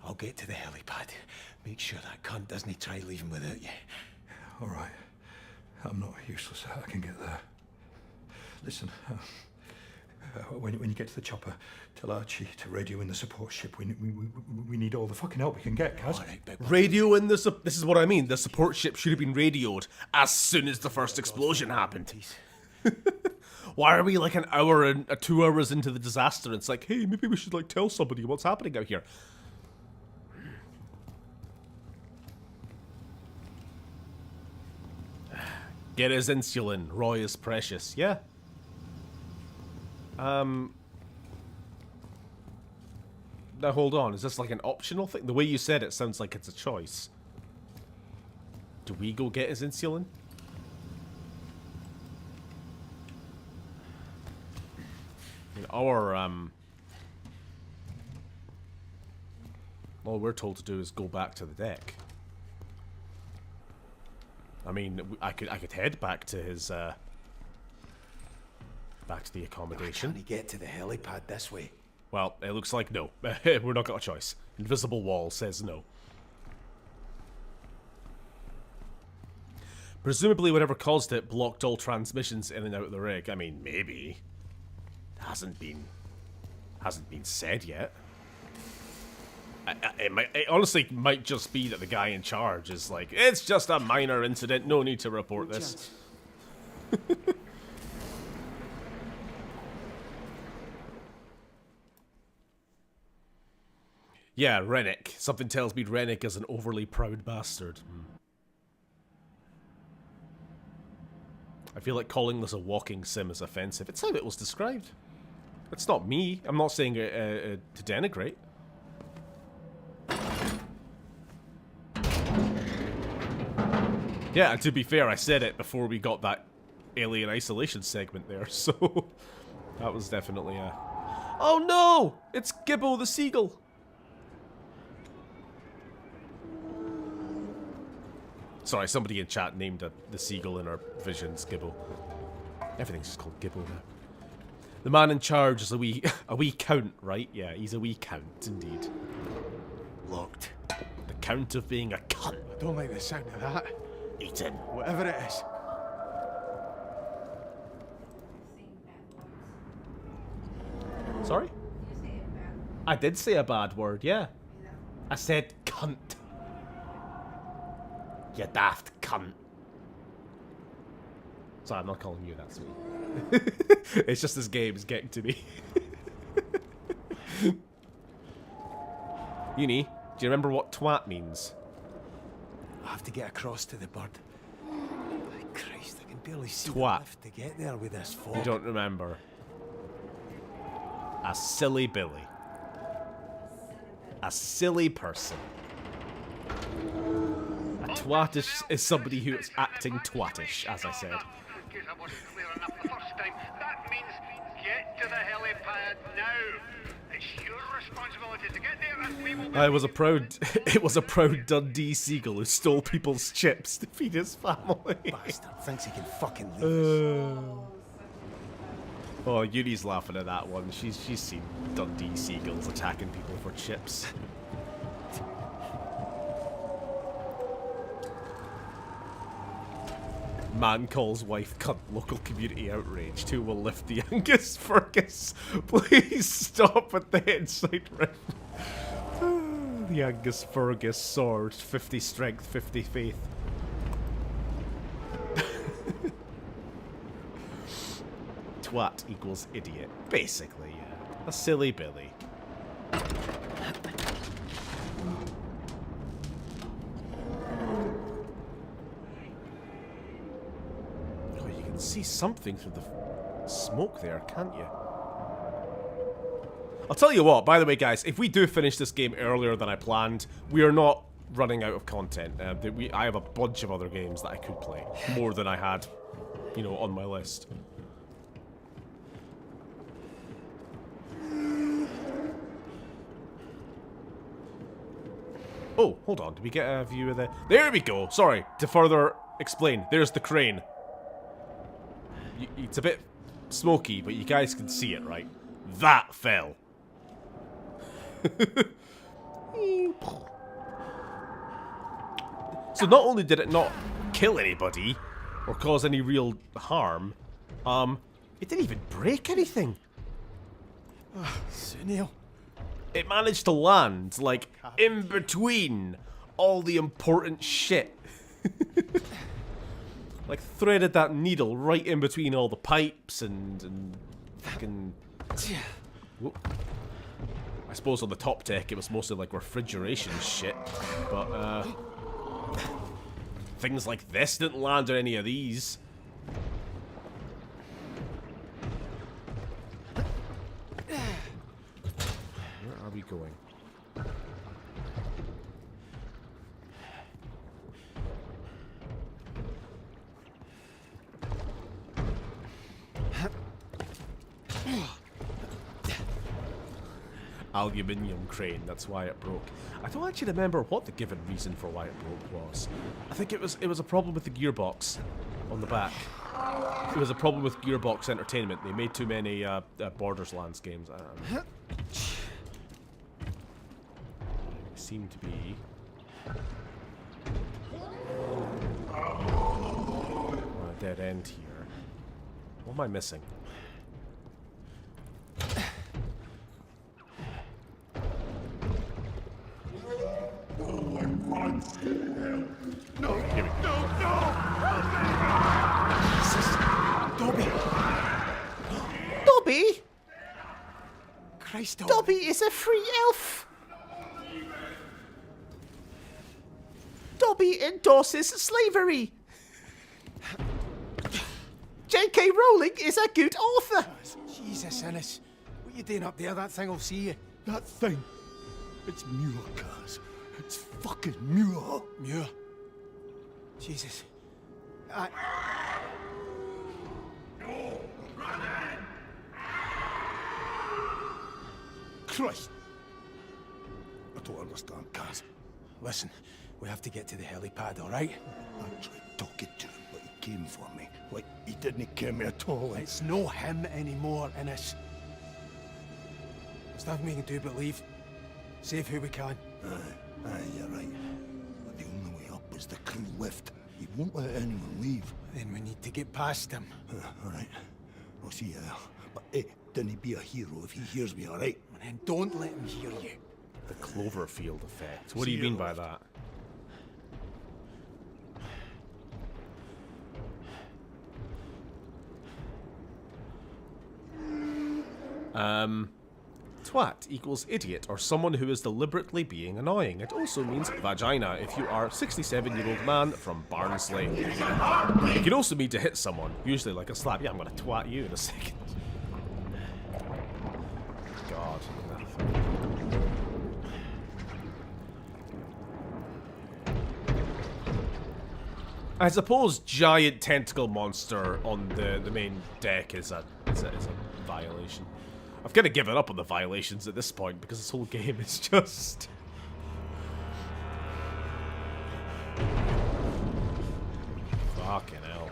I'll get to the helipad. Make sure that cunt doesn't try leaving without you. All right. I'm not useless. I can get there. Listen, when you get to the chopper, tell Archie to radio in the support ship. We need all the fucking help we can get, Kaz. All right, big one. Radio in the... This is what I mean. The support ship should have been radioed as soon as the first explosion happened. Why are we like an hour and 2 hours into the disaster? It's like, hey, maybe we should like tell somebody what's happening out here. Get his insulin. Roy is precious. Yeah. Now hold on. Is this like an optional thing? The way you said it sounds like it's a choice. Do we go get his insulin? Our, all we're told to do is go back to the deck. I mean, I could head back to his, back to the accommodation. Can he get to the helipad this way? Well, it looks like no. We're not got a choice. Invisible wall says no. Presumably whatever caused it blocked all transmissions in and out of the rig. I mean, maybe. Hasn't been said yet. It honestly might just be that the guy in charge is like, it's just a minor incident, no need to report this. Yeah, Rennick. Something tells me Rennick is an overly proud bastard. I feel like calling this a walking sim is offensive. It's how it was described. It's not me. I'm not saying it to denigrate. Yeah, and to be fair, I said it before we got that alien isolation segment there, so that was definitely a... Oh no! It's Gibbo the seagull! Sorry, somebody in chat named the seagull in our visions Gibbo. Everything's just called Gibbo now. The man in charge is a wee count, right? Yeah, he's a wee count, indeed. Locked. The count of being a cunt. I don't like the sound of that. Eaten. Whatever it is. Sorry? I did say a bad word, yeah. I said cunt. You daft cunt. Sorry, I'm not calling you that, sweetie. It's just this game is getting to me. Uni, do you remember what twat means? I have to get across to the bird. My Christ, I can barely see Twat. the lift to get there with this fog. You don't remember. A silly Billy. A silly person. A twatish is somebody who is acting twatish, as I said. In case I wasn't clear enough the first time, that means get to the helipad now. It's your responsibility to get there, and we will... It was a proud Dundee seagull who stole people's chips to feed his family. Bastard thinks he can fucking leave us. Oh, Yuri's laughing at that one. She's seen Dundee seagulls attacking people for chips. Man calls wife cunt. Local community outraged. Who will lift the Angus Fergus? Please stop at the inside rifle. The Angus Fergus sword. 50 strength, 50 faith. Twat equals idiot. Basically, yeah. A silly Billy. See something through the smoke there, can't you? I'll tell you what, by the way, guys, if we do finish this game earlier than I planned, we are not running out of content. I have a bunch of other games that I could play, more than I had you know, on my list. Oh, hold on. Did we get a view of the... There we go. Sorry. To further explain, there's the crane. It's a bit smoky, but you guys can see it, right? That fell. So not only did it not kill anybody or cause any real harm, it didn't even break anything. Sunil. It managed to land, like, in between all the important shit. Like, threaded that needle right in between all the pipes and fucking... Whoop. I suppose on the top deck it was mostly like refrigeration shit, but things like this didn't land on any of these. Where are we going? Aluminium crane, that's why it broke. I don't actually remember what the given reason for why it broke was. I think it was a problem with the gearbox on the back. It was a problem with Gearbox Entertainment. They made too many Borderlands games. Seem to be a dead end here. What am I missing? No, here we go. no! Dobby! Dobby? Christ, Dobby is a free elf! Dobby endorses slavery! J.K. Rowling is a good author! Jesus, Innes. What you doing up there? That thing will see you. That thing. It's Muir, Kaz. It's fucking Muir. Muir? Jesus. Christ! I don't understand, Kaz. Listen, we have to get to the helipad, alright? I tried talking to him, but he came for me. Like, he didn't care me at all. It's no him anymore, Innes. There's nothing we can do but leave. Save who we can. Aye, you're right. But the only way up is the crew lift. He won't let anyone leave. Then we need to get past him. Alright. I'll see you there. But hey, don't be a hero if he hears me, alright? And then don't let him hear you. The Cloverfield effect. What do you mean by that? Twat equals idiot or someone who is deliberately being annoying. It also means vagina if you are a 67-year-old man from Barnsley. It can also mean to hit someone, usually like a slap. Yeah, I'm gonna twat you in a second. God. I suppose giant tentacle monster on the main deck is a violation. I've kind of given up on the violations at this point because this whole game is just... Fucking hell.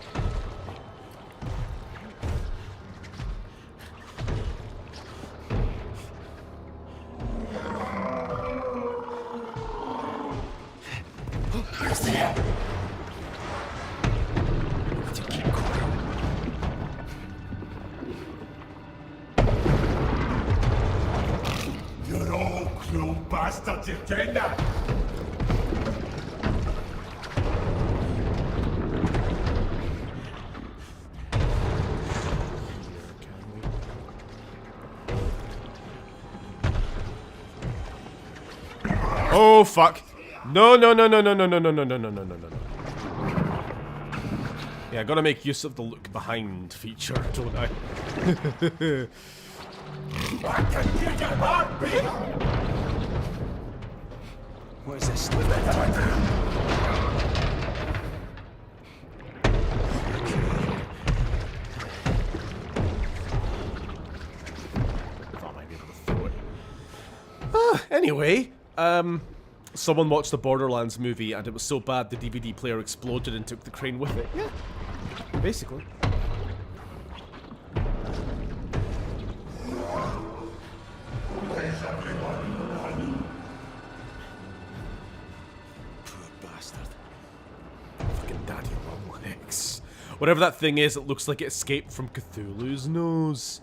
Who's there? You're all cruel bastards, you ken that? Oh fuck. No. Yeah, I gotta make use of the look behind feature, don't I? I can hear your heartbeat! What is this? Anyway, someone watched the Borderlands movie and it was so bad the DVD player exploded and took the crane with it. Yeah, basically. Daddy long legs. Whatever that thing is, it looks like it escaped from Cthulhu's nose.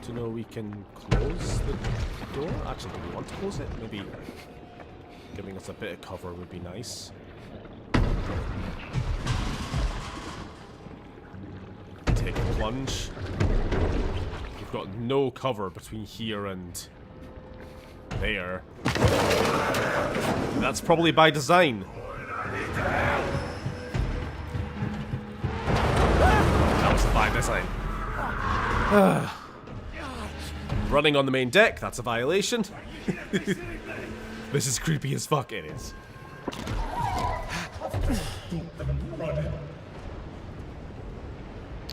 Do you know we can close the door? Actually, do we want to close it? Maybe giving us a bit of cover would be nice. Take a plunge. We've got no cover between here and there. That's probably by design. That was by design. Running on the main deck, that's a violation. This is creepy as fuck, it is.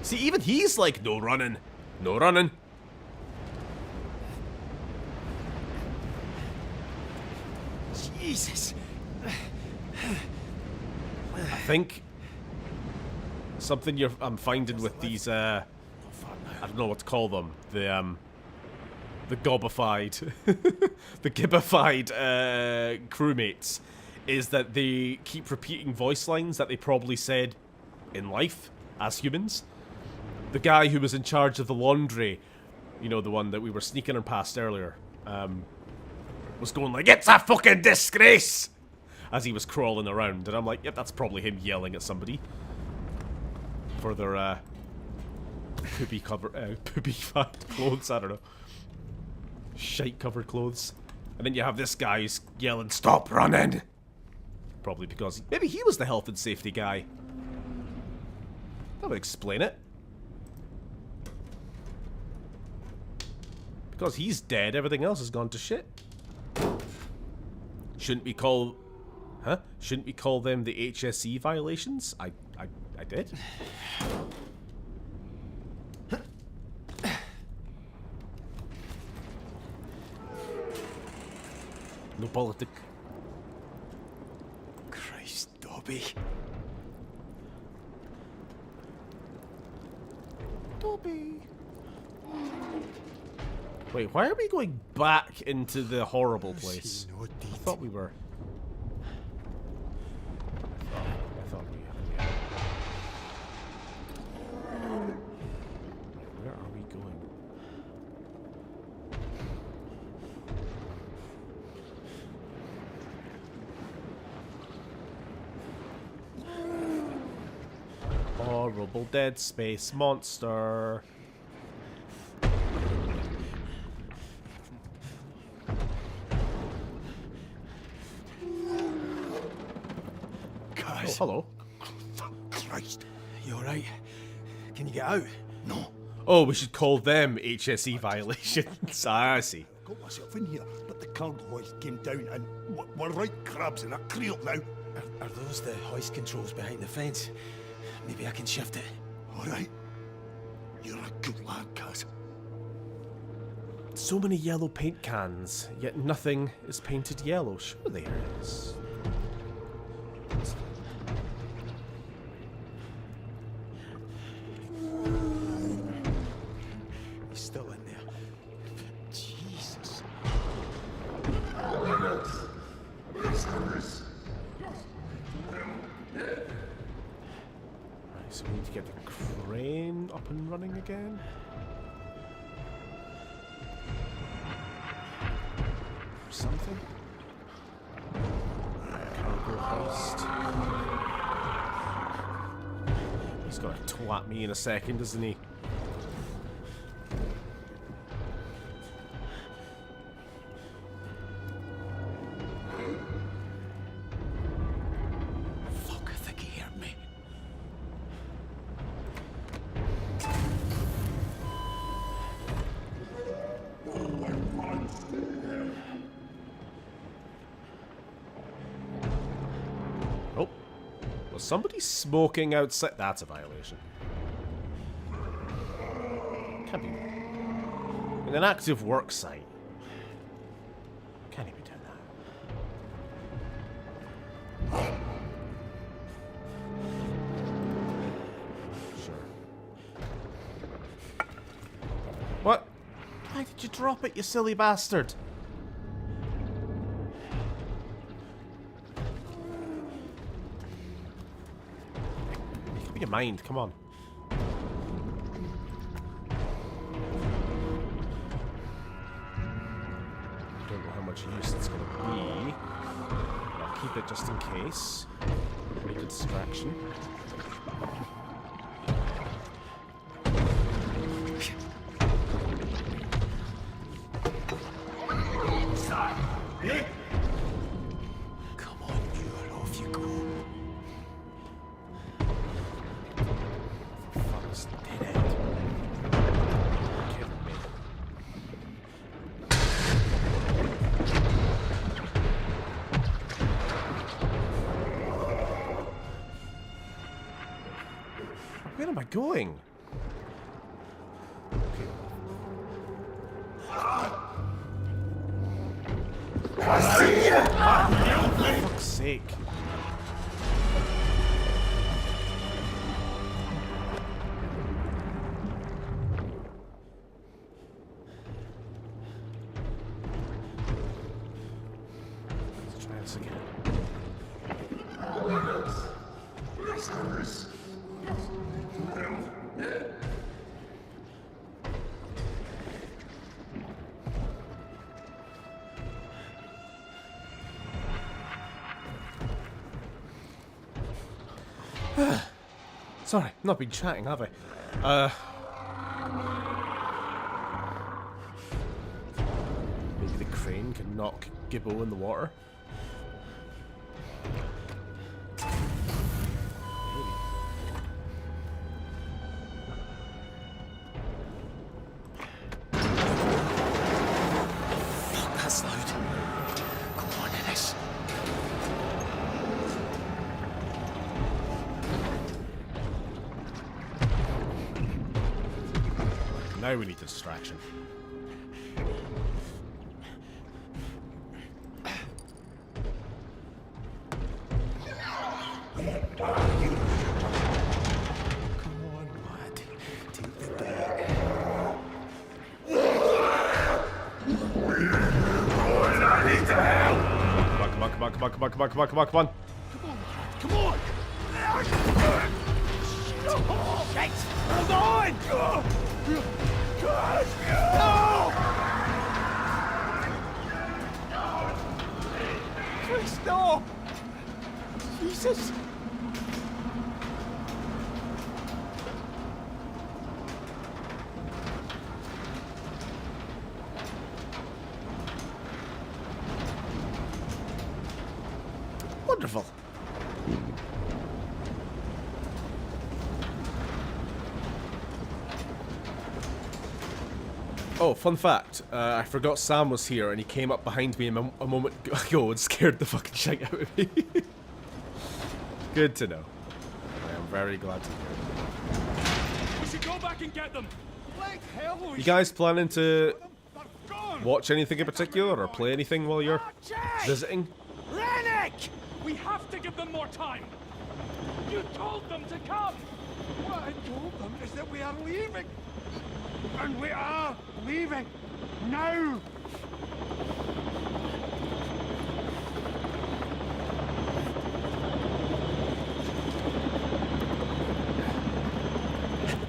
See, even he's like, no running. No running. Jesus. I think something I'm finding with these I don't know what to call them. The gobbified the gibbified crewmates is that they keep repeating voice lines that they probably said in life as humans. The guy who was in charge of the laundry, you know, the one that we were sneaking her past earlier, was going like, "It's a fucking disgrace!" as he was crawling around, and I'm like, yep, that's probably him yelling at somebody for their poopy clothes. I don't know, shite covered clothes. And then you have this guy who's yelling, "Stop running!" Probably because maybe he was the health and safety guy. That would explain it. Because he's dead, everything else has gone to shit. Shouldn't we call... Huh? Shouldn't we call them the HSE violations? I did. No politic. Christ, Dobby. Dobby. Wait, why are we going back into the horrible place? I thought we were... I thought we... Where are we going? Horrible dead space monster. Oh, hello. Christ. You alright? Can you get out? No. Oh, we should call them HSE violations. I see. Got myself in here, but the cargo hoist came down and we're right crabs in a creel now. Are those the hoist controls behind the fence? Maybe I can shift it. Alright. You're a good lad, Cass. So many yellow paint cans, yet nothing is painted yellow. Sure there is. He's still in there. Jesus. Right, so we need to get the crane up and running again. Or something. Cargo hoist. He's gonna twat me in a second, isn't he? Fuck, I think he heard me. Oh. Was somebody smoking outside? That's a violation. Can't be. In an active work site. Can't he be doing that? Sure. What? Why did you drop it, you silly bastard? Make up your mind, come on. Don't know how much use it's gonna be. I'll keep it just in case. Make a distraction. Come on, Muir, off you go. For fuck's dead end. You're kidding me. Where am I going? For fuck's sake. Let's try this again. Sorry, not been chatting, have I? Maybe the crane can knock Gibbo in the water. Maybe. Fuck, that's loud. Go on, Ennis. Now we need a distraction. Come on, lad. Take the bait. Come on, come on, come on, come on, come on, come on, come on, come on. Come on! Shit! Hold on! No! Christ, no! Jesus! Wonderful. Oh, fun fact. I forgot Sam was here and he came up behind me a moment ago and scared the fucking shit out of me. Good to know. I am very glad to hear. We should go back and get them. Like hell, we You guys planning to watch anything in particular or play anything while you're visiting? Rennick! We have to give them more time. You told them to come. What I told them is that we are leaving. And we are leaving. Now!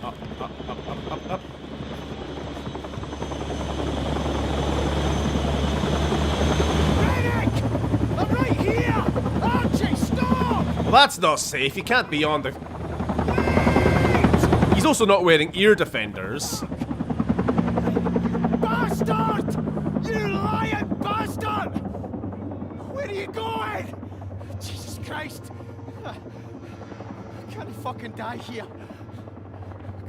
Up, up, up, up, up, up. Rennick! I'm right here! Archie, stop! Well, that's not safe. You can't be on the... He's also not wearing ear defenders. Bastard! You lying bastard! Where are you going? Jesus Christ! I can't fucking die here.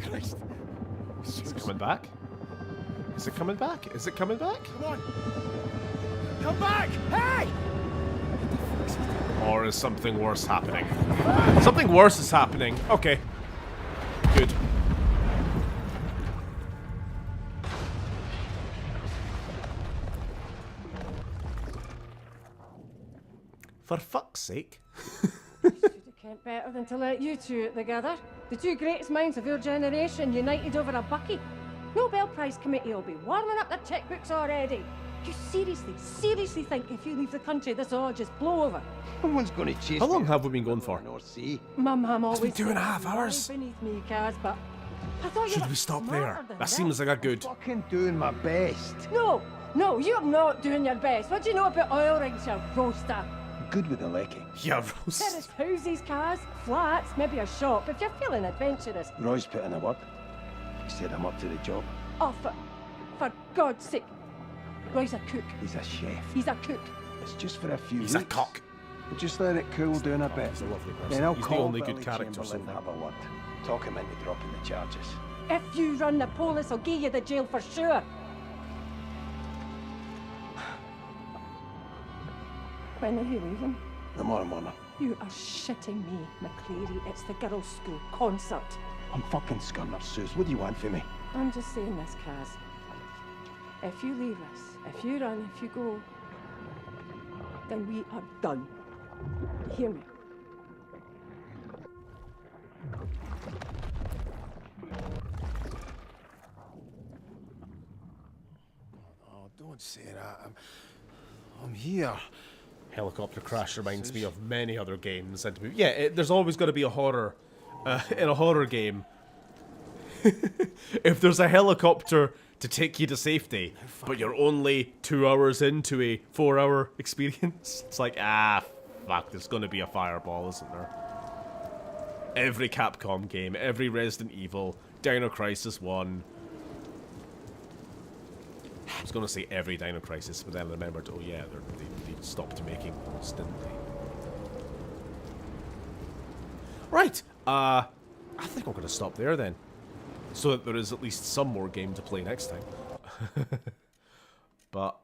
Christ. Is it coming back? Is it coming back? Is it coming back? Come on! Come back! Hey! Or is something worse happening? Something worse is happening. Okay. Good. For fuck's sake. Should have kept better than to let you two out together. The two greatest minds of your generation united over a bucket. Nobel Prize committee will be warming up their checkbooks already. You seriously think if you leave the country, this will all just blow over? No one's going to chase How long have we been going for? North Sea. My mum always been 2.5 said, hours. beneath me, Kaz, but I thought you Should were we stop smarter there? than That seems like a good... Fucking doing my best. No, you're not doing your best. What do you know about oil rigs, you roaster? Good with the lecking. Yeah, Rose. Terrace houses, cars, flats, maybe a shop, if you're feeling adventurous. Roy's put in a word. He said I'm up to the job. Oh, for God's sake. Roy's a cook. He's a chef. He's a cook. It's just for a few He's weeks. a cock. We'll just let it cool down a bit. He's a lovely person. Then I'll He's the call only good Billy character so Chamberlain, far. have a word. Talk him into dropping the charges. If you run the police, I'll give you the jail for sure. When are you leaving? Tomorrow morning. You are shitting me, McCleary. It's the girls' school concert. I'm fucking scunner, Suze. What do you want from me? I'm just saying this, Kaz. If you leave us, if you run, if you go, then we are done. You hear me? Oh, don't say that. I'm here. Helicopter crash reminds me of many other games. And yeah, there's always got to be a horror in a horror game. If there's a helicopter to take you to safety, but you're only 2 hours into a 4-hour experience, it's like, fuck, there's going to be a fireball, isn't there? Every Capcom game, every Resident Evil, Dino Crisis 1. I was going to say every Dino Crisis, but then I remembered, oh yeah, they stopped making those, didn't they? Right, I think we're going to stop there then. So that there is at least some more game to play next time. But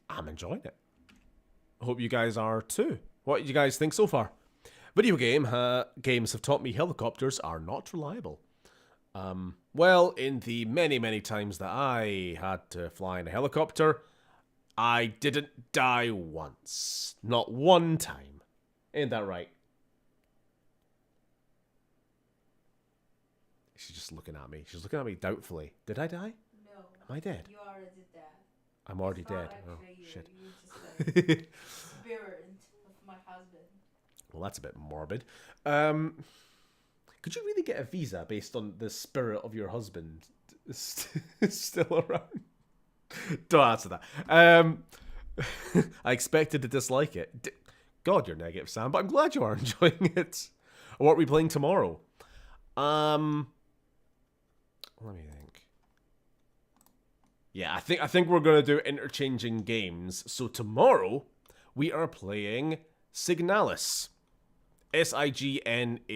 I'm enjoying it. I hope you guys are too. What do you guys think so far? Video games have taught me helicopters are not reliable. Well, in the many, many times that I had to fly in a helicopter, I didn't die once. Not one time. Ain't that right? She's just looking at me. She's looking at me doubtfully. Did I die? No. Am I dead? You're already dead. I'm already dead. Oh, You. shit. You're just like spirit of my husband. Well, that's a bit morbid. Could you really get a visa based on the spirit of your husband still around? Don't answer that. I expected to dislike it. God, you're negative, Sam, but I'm glad you are enjoying it. What are we playing tomorrow? Let me think. Yeah, I think we're gonna do interchanging games. So tomorrow we are playing Signalis. Signalis,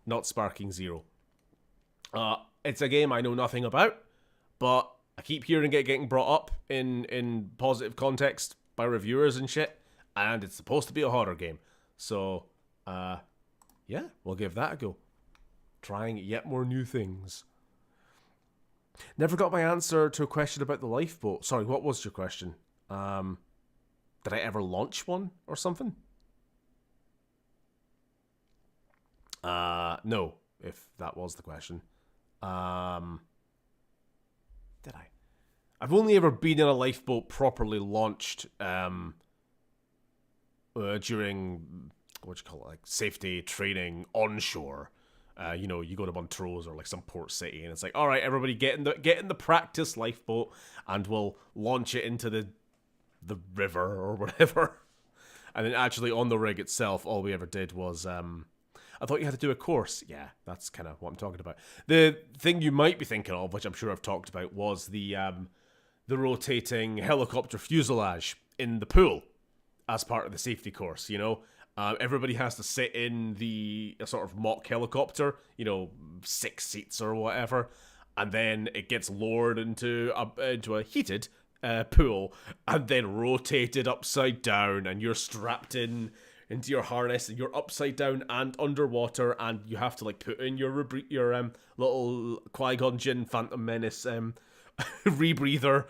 not Sparking Zero. It's a game I know nothing about, but I keep hearing it getting brought up in positive context by reviewers and shit, and it's supposed to be a horror game. So, yeah, we'll give that a go. Trying yet more new things. Never got my answer to a question about the lifeboat. Sorry, what was your question? Did I ever launch one or something? No, if that was the question. Did I? I've only ever been in a lifeboat properly launched during, what do you call it, like safety training onshore. You know, you go to Montrose or like some port city, and it's like, all right, everybody get in the practice lifeboat, and we'll launch it into the river or whatever. And then actually on the rig itself, all we ever did was I thought you had to do a course. Yeah, that's kind of what I'm talking about. The thing you might be thinking of, which I'm sure I've talked about, was the rotating helicopter fuselage in the pool as part of the safety course, you know? Everybody has to sit in a sort of mock helicopter, you know, 6 seats or whatever, and then it gets lowered into a heated pool, and then rotated upside down, and you're strapped into your harness, and you're upside down and underwater, and you have to like put in your little Qui-Gon Jinn Phantom Menace rebreather.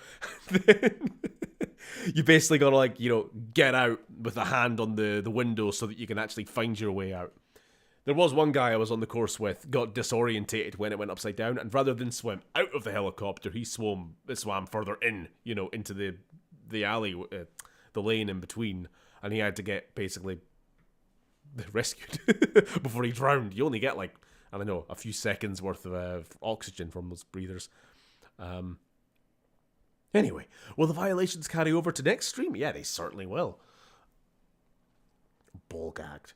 You basically gotta, like, you know, get out with a hand on the window so that you can actually find your way out. There was one guy I was on the course with, got disorientated when it went upside down, and rather than swim out of the helicopter, he swam further in, you know, into the alley, the lane in between, and he had to get basically rescued before he drowned. You only get, like, I don't know, a few seconds worth of oxygen from those breathers. Anyway, will the violations carry over to next stream? Yeah, they certainly will. Ball gagged.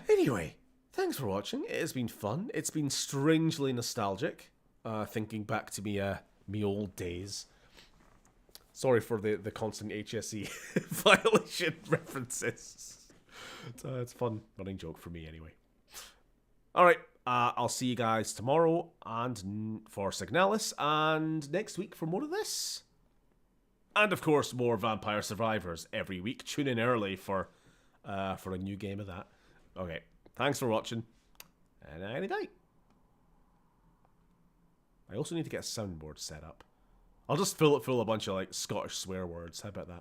Anyway, thanks for watching. It has been fun. It's been strangely nostalgic, thinking back to me old days. Sorry for the constant HSE violation references. It's a fun running joke for me anyway. Alright, I'll see you guys tomorrow and for Signalis, and next week for more of this. And of course, more Vampire Survivors every week. Tune in early for a new game of that. Okay, thanks for watching, and any night. I also need to get a soundboard set up. I'll just fill it full of a bunch of, like, Scottish swear words. How about that?